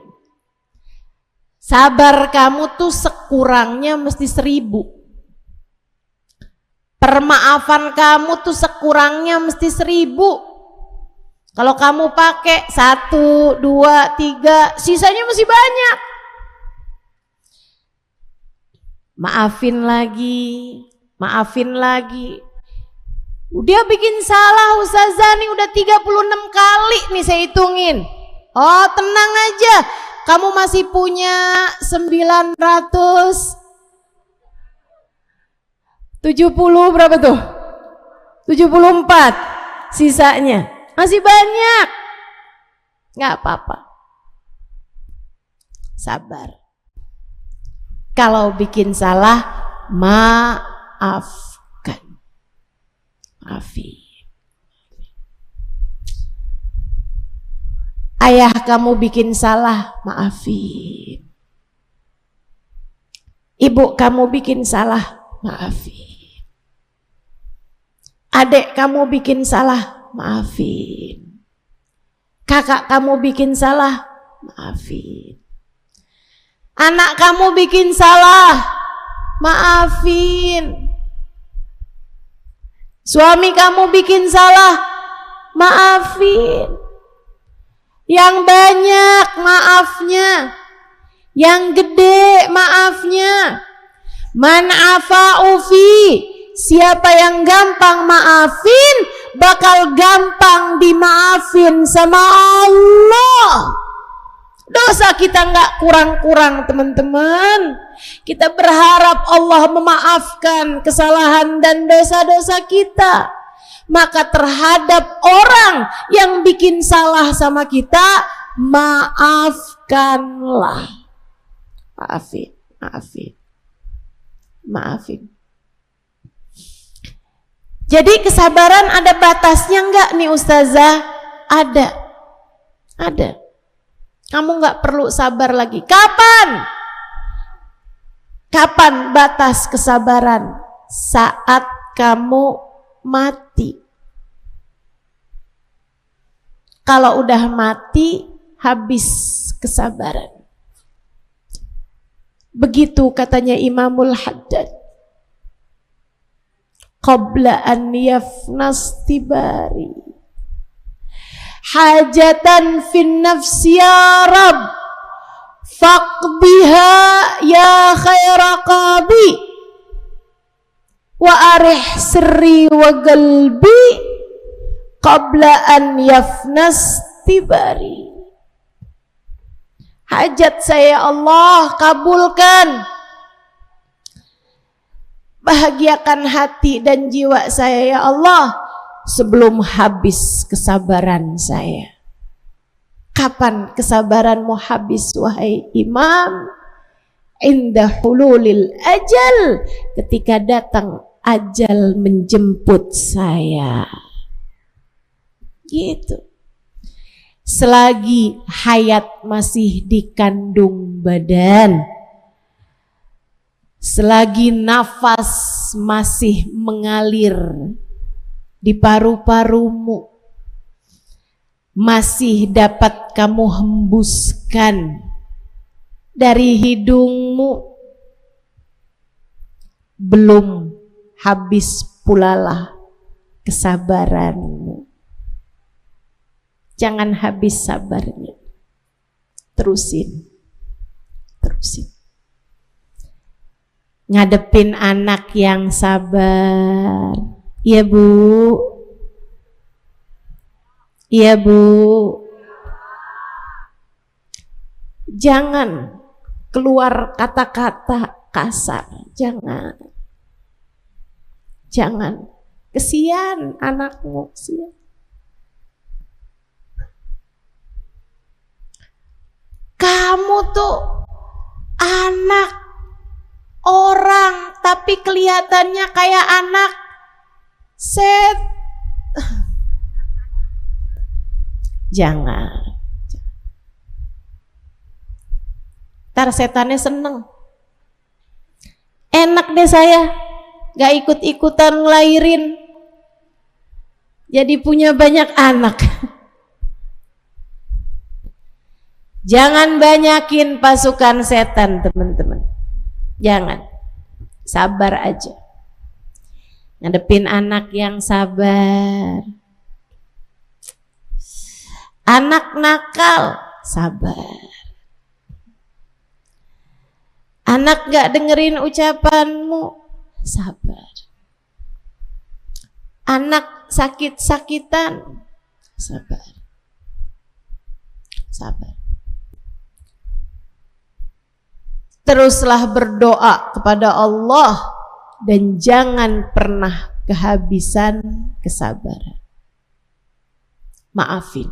Sabar kamu tuh sekurangnya mesti 1000. Permaafan kamu tuh sekurangnya mesti 1000. Kalau kamu pakai 1, 2, 3, sisanya masih banyak. Maafin lagi, maafin lagi. Dia bikin salah Ustazah nih udah 36 kali nih saya hitungin. Oh tenang aja, kamu masih punya 970 berapa tuh? 74 sisanya masih banyak. nggak apa-apa. Sabar. Kalau bikin salah, maafkan. Maafin. Ayah kamu bikin salah, maafin. Ibu kamu bikin salah, maafin. Adik kamu bikin salah, maafin. Kakak kamu bikin salah, maafin. Anak kamu bikin salah, maafin. Suami kamu bikin salah, maafin. Yang banyak maafnya, yang gede maafnya. Man afa'u fi, siapa yang gampang maafin bakal gampang dimaafin sama Allah. Dosa kita nggak kurang-kurang, teman-teman. Kita berharap Allah memaafkan kesalahan dan dosa-dosa kita. Maka terhadap orang yang bikin salah sama kita, maafkanlah. Maafin, maafin, maafin. Jadi kesabaran ada batasnya nggak nih Ustazah? Ada. Ada. Kamu nggak perlu sabar lagi. Kapan? Kapan batas kesabaran? Saat kamu mati. Kalau udah mati, habis kesabaran. Begitu katanya Imamul Haddad. Qabla an yafnas tibari. Hajatan fin nafsi ya Rabb, faqdiha ya khaira qadi, wa arih sirri wa qalbi qabla an yafnas tibari. Hajat saya Allah kabulkan, bahagiakan hati dan jiwa saya ya Allah sebelum habis kesabaran saya. Kapan kesabaranmu habis wahai imam? Inda hululil ajal, ketika datang ajal menjemput saya. Gitu. Selagi hayat masih di kandung badan, selagi nafas masih mengalir di paru-parumu, masih dapat kamu hembuskan dari hidungmu, belum habis pulalah kesabaranmu. Jangan habis sabarnya. Terusin. Terusin. Ngadepin anak yang sabar. Iya Bu. Iya Bu. Jangan keluar kata-kata kasar. Jangan. Jangan. Kesian anakmu, kesian. Kamu tuh anak orang tapi kelihatannya kayak anak set. Jangan. Ntar setannya seneng. Enak deh saya, gak ikut-ikutan ngelahirin, jadi punya banyak anak. Jangan banyakin pasukan setan, teman-teman. Jangan. Sabar aja. Ngadepin anak yang sabar. Anak nakal, sabar. Anak gak dengerin ucapanmu, sabar. Anak sakit-sakitan, sabar. Sabar. Teruslah berdoa kepada Allah dan jangan pernah kehabisan kesabaran. Maafin.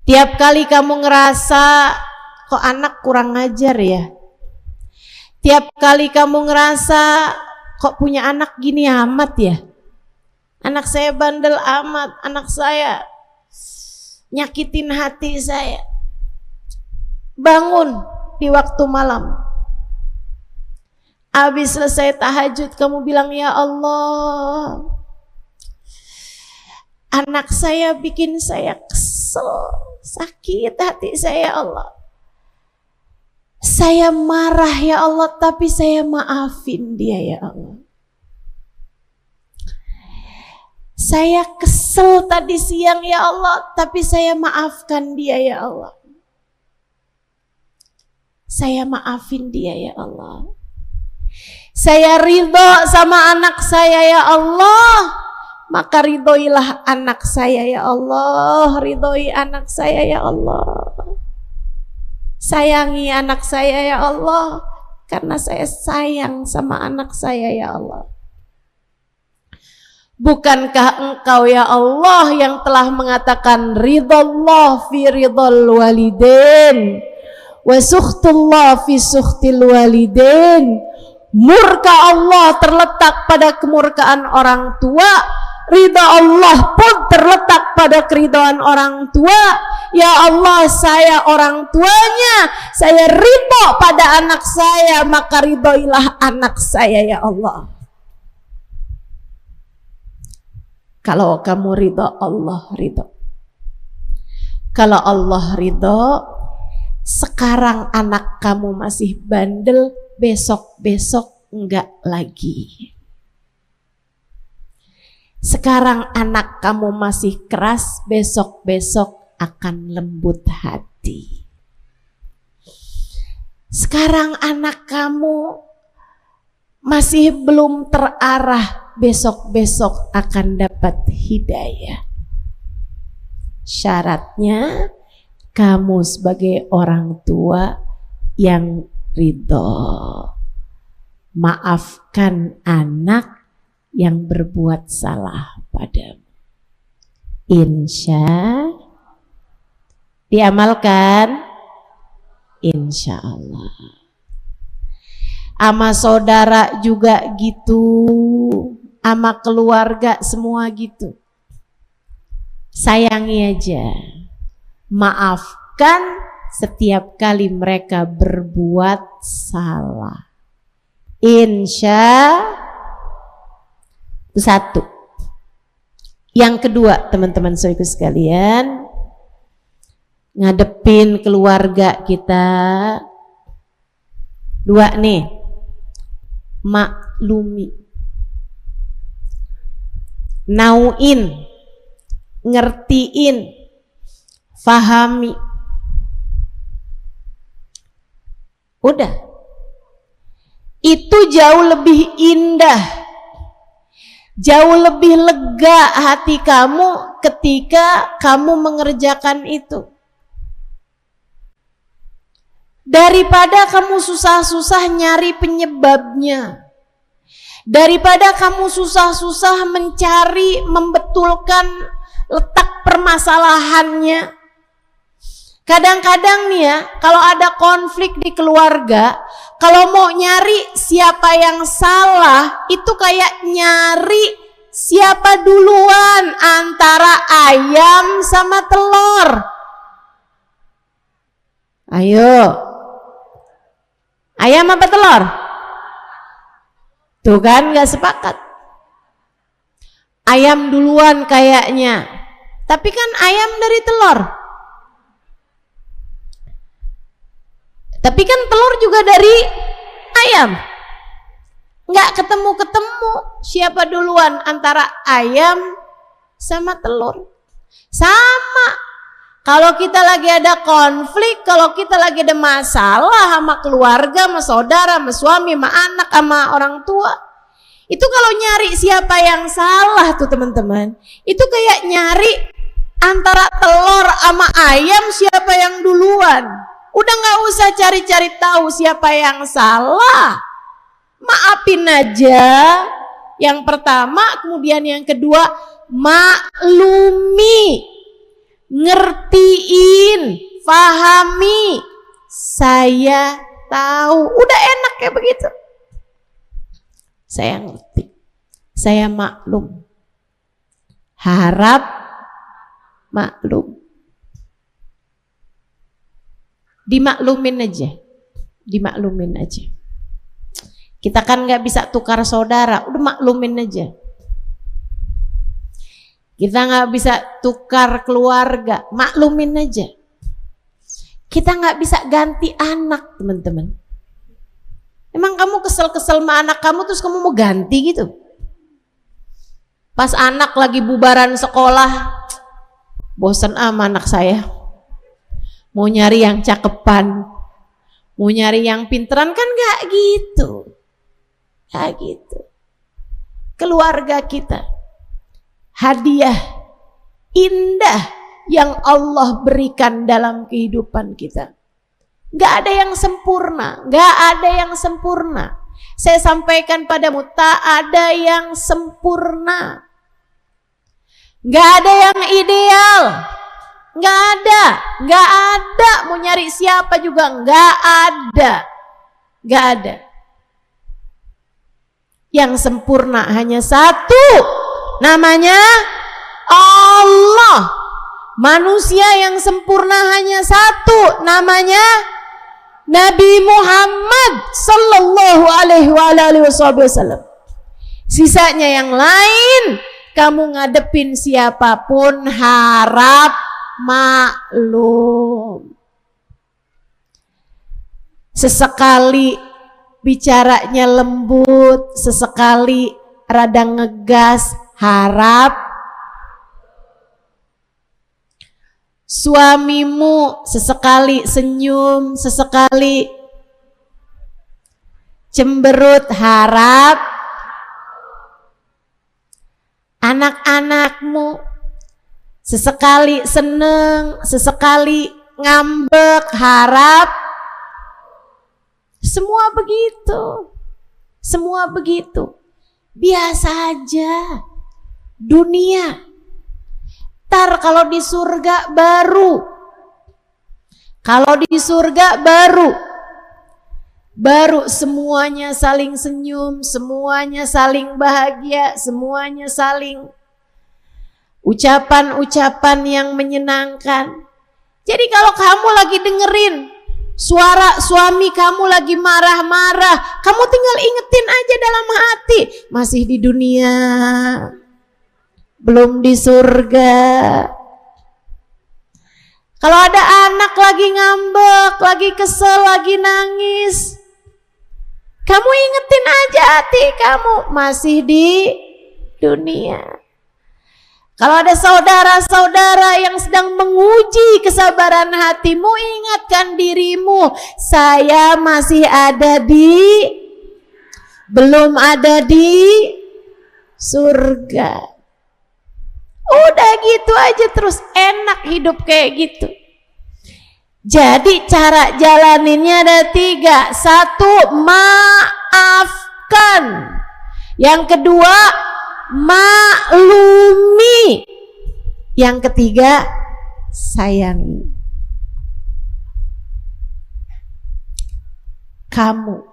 Tiap kali kamu ngerasa kok anak kurang ngajar ya, tiap kali kamu ngerasa kok punya anak gini amat ya, anak saya bandel amat, anak saya nyakitin hati saya, bangun di waktu malam, habis selesai tahajud kamu bilang, ya Allah, anak saya bikin saya kesel, sakit hati saya, ya Allah, saya marah ya Allah, tapi saya maafin dia ya Allah. Saya kesel tadi siang ya Allah, tapi saya maafkan dia ya Allah. Saya maafin dia ya Allah. Saya ridho sama anak saya ya Allah, maka ridhoilah anak saya ya Allah. Ridhoi anak saya ya Allah. Sayangi anak saya ya Allah, karena saya sayang sama anak saya ya Allah. Bukankah engkau ya Allah yang telah mengatakan ridallah fi ridal walidain wa sukhtullah fi sukhtil walidain. Murka Allah terletak pada kemurkaan orang tua, ridha Allah pun terletak pada keridhaan orang tua. Ya Allah, saya orang tuanya, saya ridho pada anak saya, maka ridhoilah anak saya ya Allah. Kalau kamu ridho, Allah ridho. Kalau Allah ridho, sekarang anak kamu masih bandel, besok-besok enggak lagi. Sekarang anak kamu masih keras, besok-besok akan lembut hati. Sekarang anak kamu masih belum terarah, besok-besok akan dapat hidayah. Syaratnya kamu sebagai orang tua yang ridho, maafkan anak yang berbuat salah padamu. Insya diamalkan, insya Allah. Ama saudara juga gitu, ama keluarga semua gitu. Sayangi aja, maafkan setiap kali mereka berbuat salah. Insya itu satu. Yang kedua, teman-teman saudaraku sekalian, ngadepin keluarga kita. Dua nih, maklumi, nauin, ngertiin, fahami. Udah, itu jauh lebih indah, jauh lebih lega hati kamu ketika kamu mengerjakan itu, daripada kamu susah-susah nyari penyebabnya, daripada kamu susah-susah mencari, membetulkan letak permasalahannya. Kadang-kadang nih ya, kalau ada konflik di keluarga, kalau mau nyari siapa yang salah, itu kayak nyari siapa duluan antara ayam sama telur. Ayo, ayam apa telur? Tuh kan gak sepakat. Ayam duluan kayaknya, tapi kan ayam dari telur. Tapi kan telur juga dari ayam. Nggak ketemu-ketemu siapa duluan antara ayam sama telur. Sama, kalau kita lagi ada konflik, kalau kita lagi ada masalah sama keluarga, sama saudara, sama suami, sama anak, sama orang tua, itu kalau nyari siapa yang salah tuh teman-teman, itu kayak nyari antara telur sama ayam siapa yang duluan. Udah gak usah cari-cari tahu siapa yang salah, maafin aja yang pertama, kemudian yang kedua maklumi. ngertiin, fahami, saya tahu. Udah enak kayak begitu. Saya ngerti, saya maklum, harap maklum. Dimaklumin aja, dimaklumin aja. Kita kan nggak bisa tukar saudara, udah maklumin aja. Kita nggak bisa tukar keluarga, maklumin aja. Kita nggak bisa ganti anak, teman-teman. Emang kamu kesel-kesel sama anak kamu terus kamu mau ganti gitu? Pas anak lagi bubaran sekolah, bosan sama anak saya. Mau nyari yang cakepan, mau nyari yang pinteran, kan nggak gitu. Nggak gitu. Keluarga kita, hadiah indah yang Allah berikan dalam kehidupan kita. Nggak ada yang sempurna, nggak ada yang sempurna. Saya sampaikan padamu, tak ada yang sempurna. Nggak ada yang ideal, nggak ada, nggak ada. Mau nyari siapa juga nggak ada, nggak ada. Yang sempurna hanya satu, namanya Allah. Manusia yang sempurna hanya satu, namanya Nabi Muhammad sallallahu alaihi wasallam. Sisanya yang lain, kamu ngadepin siapapun harap maklum. Sesekali bicaranya lembut, sesekali rada ngegas, harap. Suamimu sesekali senyum, sesekali cemberut, harap. Anak-anakmu sesekali seneng, sesekali ngambek, harap. Semua begitu, semua begitu. Biasa aja dunia. Ntar kalau di surga baru, kalau di surga baru semuanya saling senyum, semuanya saling bahagia, semuanya saling ucapan-ucapan yang menyenangkan. Jadi kalau kamu lagi dengerin suara suami kamu lagi marah-marah, kamu tinggal ingetin aja dalam hati, masih di dunia, belum di surga. Kalau ada anak lagi ngambek, lagi kesel, lagi nangis, kamu ingetin aja hati kamu, masih di dunia. Kalau ada saudara-saudara yang sedang menguji kesabaran hatimu, ingatkan dirimu, saya masih ada belum ada di surga. Udah gitu aja terus, enak hidup kayak gitu. Jadi cara jalaninnya ada 3. 1, maafkan. Yang kedua, maklumi. Yang ketiga, sayangi. Kamu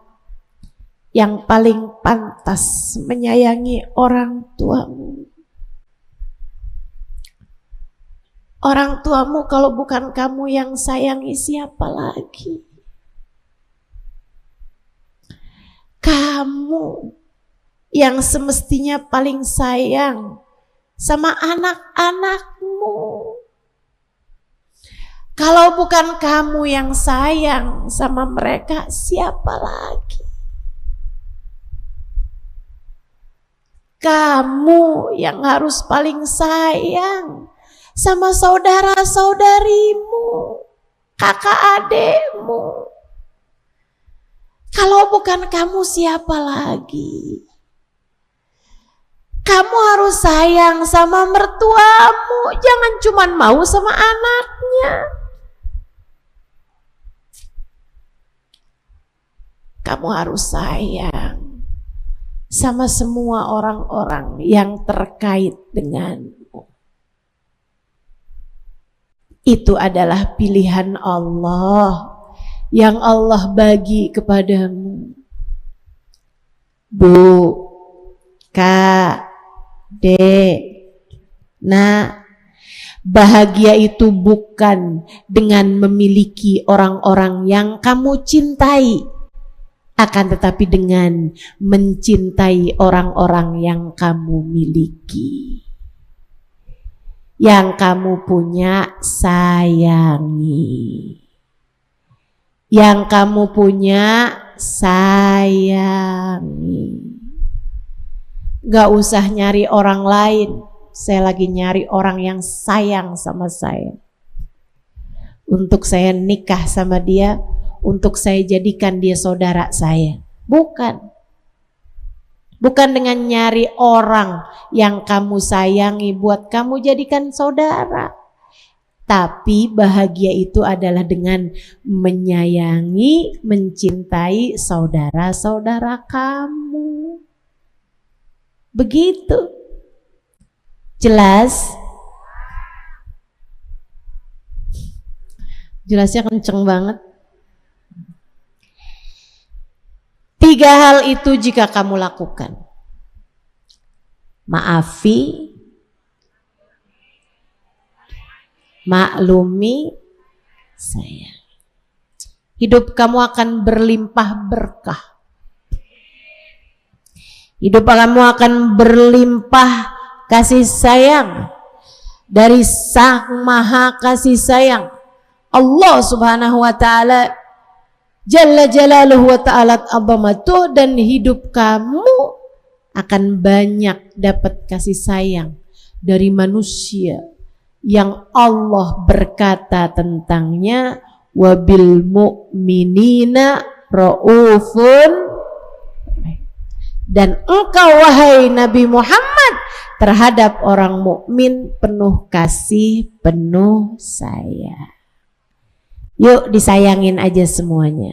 yang paling pantas menyayangi orang tuamu. Orang tuamu kalau bukan kamu yang sayangi, siapa lagi? Kamu yang semestinya paling sayang sama anak-anakmu. Kalau bukan kamu yang sayang sama mereka, siapa lagi? Kamu yang harus paling sayang sama saudara-saudarimu, kakak adekmu. Kalau bukan kamu, siapa lagi? Kamu harus sayang sama mertuamu, jangan cuma mau sama anaknya. Kamu harus sayang sama semua orang-orang yang terkait denganmu. Itu adalah pilihan Allah yang Allah bagi kepadamu. Bu, Kak, Dek, Nak, bahagia itu bukan dengan memiliki orang-orang yang kamu cintai, akan tetapi dengan mencintai orang-orang yang kamu miliki. Yang kamu punya, sayangi. Yang kamu punya, sayangi. Gak usah nyari orang lain. Saya lagi nyari orang yang sayang sama saya. Untuk saya nikah sama dia, untuk saya jadikan dia saudara saya. Bukan. Bukan dengan nyari orang yang kamu sayangi buat kamu jadikan saudara. Tapi bahagia itu adalah dengan menyayangi, mencintai saudara-saudara kamu. Begitu. Jelas? Jelasnya kenceng banget. 3 hal itu jika kamu lakukan. Maafi, maklumi saya. Hidup kamu akan berlimpah berkah. Hidup kamu akan berlimpah kasih sayang dari Sang Maha Kasih Sayang Allah Subhanahu wa taala Jalla Jalaluhu wa ta'ala azamatuh, dan hidup kamu akan banyak dapat kasih sayang dari manusia yang Allah berkata tentangnya, wabil mu'minina ra'ufun, dan engkau wahai Nabi Muhammad terhadap orang mukmin penuh kasih, penuh sayang. Yuk disayangin aja semuanya.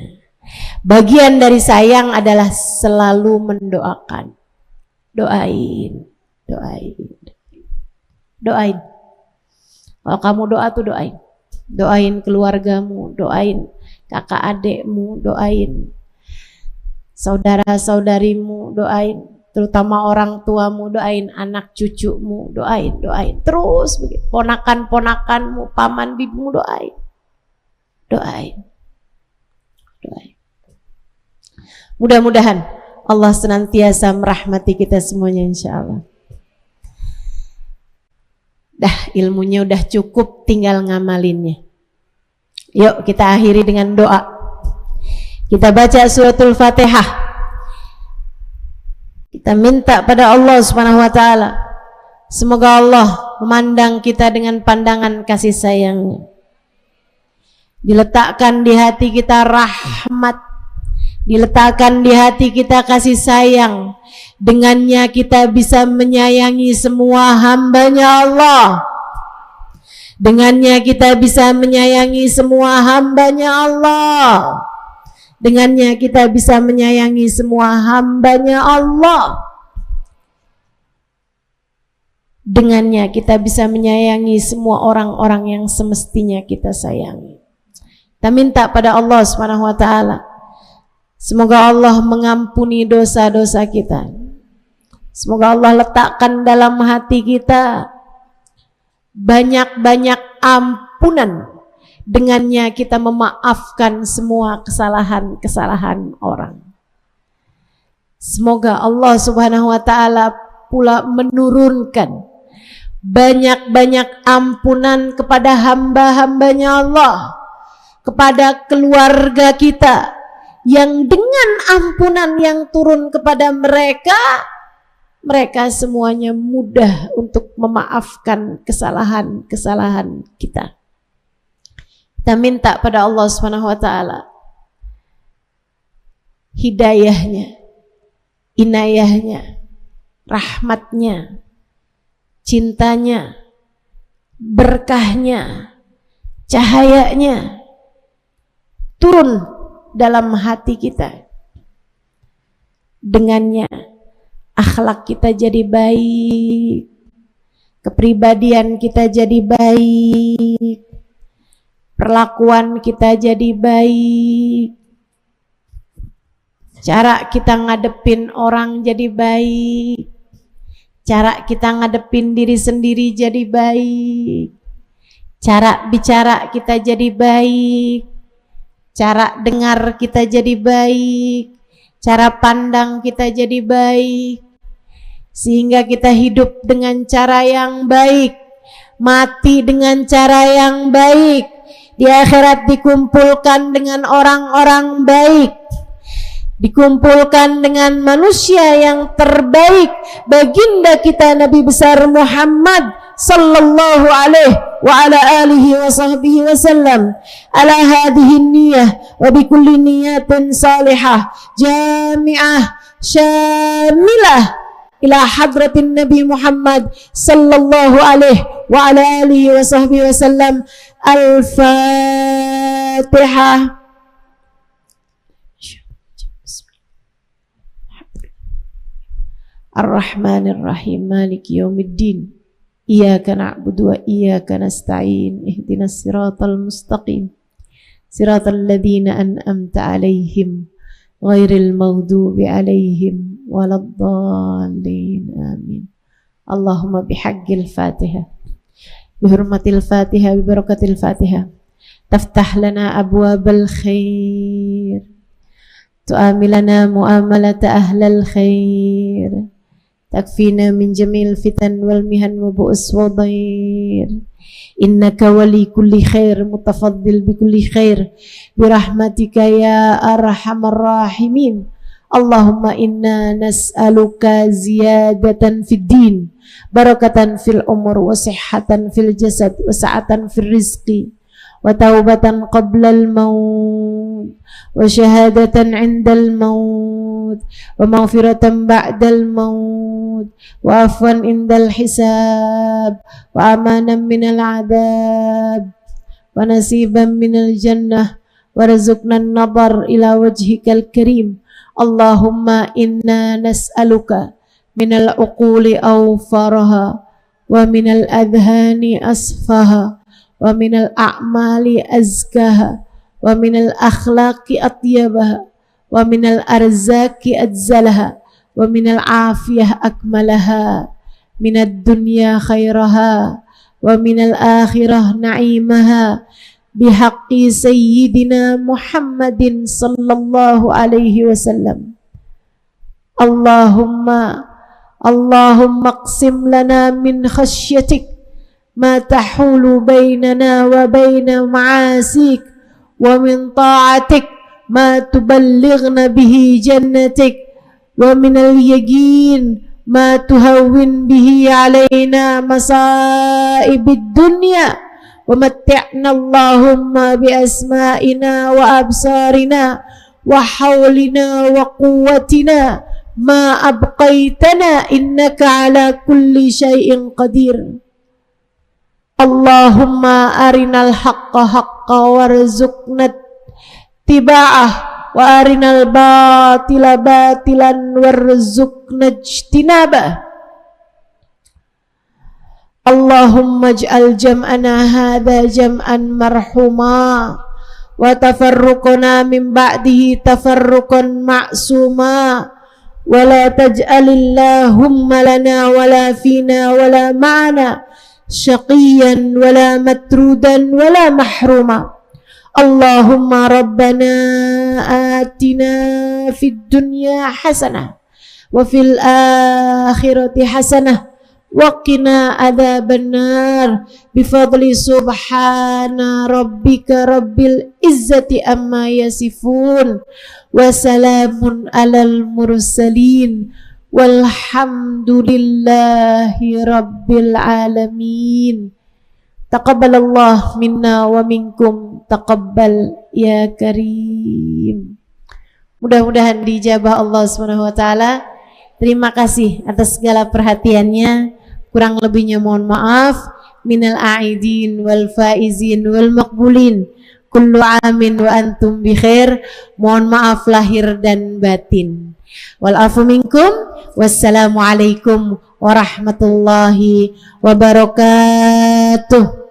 Bagian dari sayang adalah selalu mendoakan. Doain. Kalau kamu doa tuh doain. Doain keluargamu, doain kakak adekmu, doain saudara-saudarimu, doain terutama orang tuamu, doain anak cucumu, doain. Terus begitu. Ponakan-ponakanmu, paman bibimu, doain. Mudah-mudahan Allah senantiasa merahmati kita semuanya, insya Allah. Dah, ilmunya udah cukup, tinggal ngamalinnya. Yuk kita akhiri dengan doa. Kita baca suratul Fatihah. Kita minta pada Allah Subhanahu wa taala, semoga Allah memandang kita dengan pandangan kasih sayang. Diletakkan di hati kita rahmat, diletakkan di hati kita kasih sayang. Dengannya kita bisa menyayangi semua hambanya Allah. Dengannya kita bisa menyayangi semua hambanya Allah. Dengannya kita bisa menyayangi semua hambanya Allah. Dengannya kita bisa menyayangi semua orang-orang yang semestinya kita sayangi. Kita minta pada Allah Subhanahu wa taala, semoga Allah mengampuni dosa-dosa kita. Semoga Allah letakkan dalam hati kita banyak-banyak ampunan. Dengannya kita memaafkan semua kesalahan-kesalahan orang. Semoga Allah Subhanahu wa taala pula menurunkan banyak-banyak ampunan kepada hamba-hambanya Allah, kepada keluarga kita, yang dengan ampunan yang turun kepada mereka, mereka semuanya mudah untuk memaafkan kesalahan-kesalahan kita. Kita minta pada Allah Subhanahu wa taala hidayahnya, inayahnya, rahmatnya, cintanya, berkahnya, cahayanya turun dalam hati kita. Dengannya akhlak kita jadi baik, kepribadian kita jadi baik, perlakuan kita jadi baik, cara kita ngadepin orang jadi baik, cara kita ngadepin diri sendiri jadi baik, cara bicara kita jadi baik, cara dengar kita jadi baik, cara pandang kita jadi baik, sehingga kita hidup dengan cara yang baik, mati dengan cara yang baik, di akhirat dikumpulkan dengan orang-orang baik, dikumpulkan dengan manusia yang terbaik, baginda kita Nabi besar Muhammad sallallahu alaihi wa ala alihi wa sahbihi wasallam, ala hadhihi niyyah wa bi kulli niyatin salihah jami'ah syamilah ila hadratin Nabi Muhammad sallallahu alaihi wa ala alihi wa sahbihi wasallam. Al-Fatihah. Ar-Rahmanir Rahim, Maliki Yaumiddin, Iyyaka na'budu wa iyyaka nasta'in, ihdinas siratal mustaqim, siratal ladzina an'amta 'alaihim ghairil maghdubi 'alaihim waladdallin. Amin. Allahumma bihaqqil Fatihah, bihurmatil Fatihah, bibarakatil Fatihah, taftah lana abwabal khair, tu'amilana mu'amalata ahlal khair, takfina min jamil fitan wal mihan wa bu'us wa dhair, innaka wali kulli khair, mutafaddil bi kulli khair, birahmatika ya arhamar rahimin. Allahumma inna nas'aluka ziyadatan fid din, barakatan fil umur, wa sihhatan fil jasad, wa sa'atan fil rizqi, wa taubatan qabla al maut, wa syahadatan 'inda al maut, wa maghfiratan ba'da al maut, wa afwan 'inda al hisab, wa amanan min al 'adab, wa nasiban min al jannah, wa rizqna an nadar ila wajhikal karim. Allahumma inna nas'aluka minal uquli awfaraha, wa minal adhani asfaha, wa minal a'mali azkaha, wa minal akhlaqi atyabaha, wa minal arzaki adzalaha, wa minal afiyah akmalaha, minad dunya khairaha, wa minal akhirah na'imaha, bihaqqi sayyidina Muhammadin sallallahu alaihi wasallam. Allahumma qsim lana min khasyatik ma tahulu bainana wa baina ma'asik, wa min ta'atik ma tuballighna bihi jannatik, wa min al-yaqin ma tuhawwin bihi alaina masaibid dunya, wa matti'na Allahumma bi asma'ina wa absarina wa hawlina wa quwwatina ma abqaitana, innaka ala kulli syai'in qadir. Allahumma arinal haqqa haqqa warzuqna tiba'ah, wa arinal batila batilan warzuqna ijtinabah. Allahumma ij'al jam'ana hadha jam'an marhuma, wa tafarruqana min ba'dihi tafarruqan ma'suma, wa la taj'alillahumma lana wa la fina wa la ma'ana syaqiyan wa la matrudan wa la mahruma. Allahumma rabbana atina fid dunya hasanah wa fil akhirati hasanah wa qina adzabannar, bifadli subhana rabbika rabbil izzati amma yasifun, wa salamun alal mursalin, walhamdulillahi rabbil alamin. Taqabbalallah minna wa minkum, taqabbal ya karim. Mudah-mudahan dijabah Allah Subhanahu wa taala. Terima kasih atas segala perhatiannya. Kurang lebihnya mohon maaf. Minal a'idin wal faizin wal maqbulin. Kullu amin wa antum bi khair. Mohon maaf lahir dan batin. Wal afu minkum. Wassalamualaikum warahmatullahi wabarakatuh.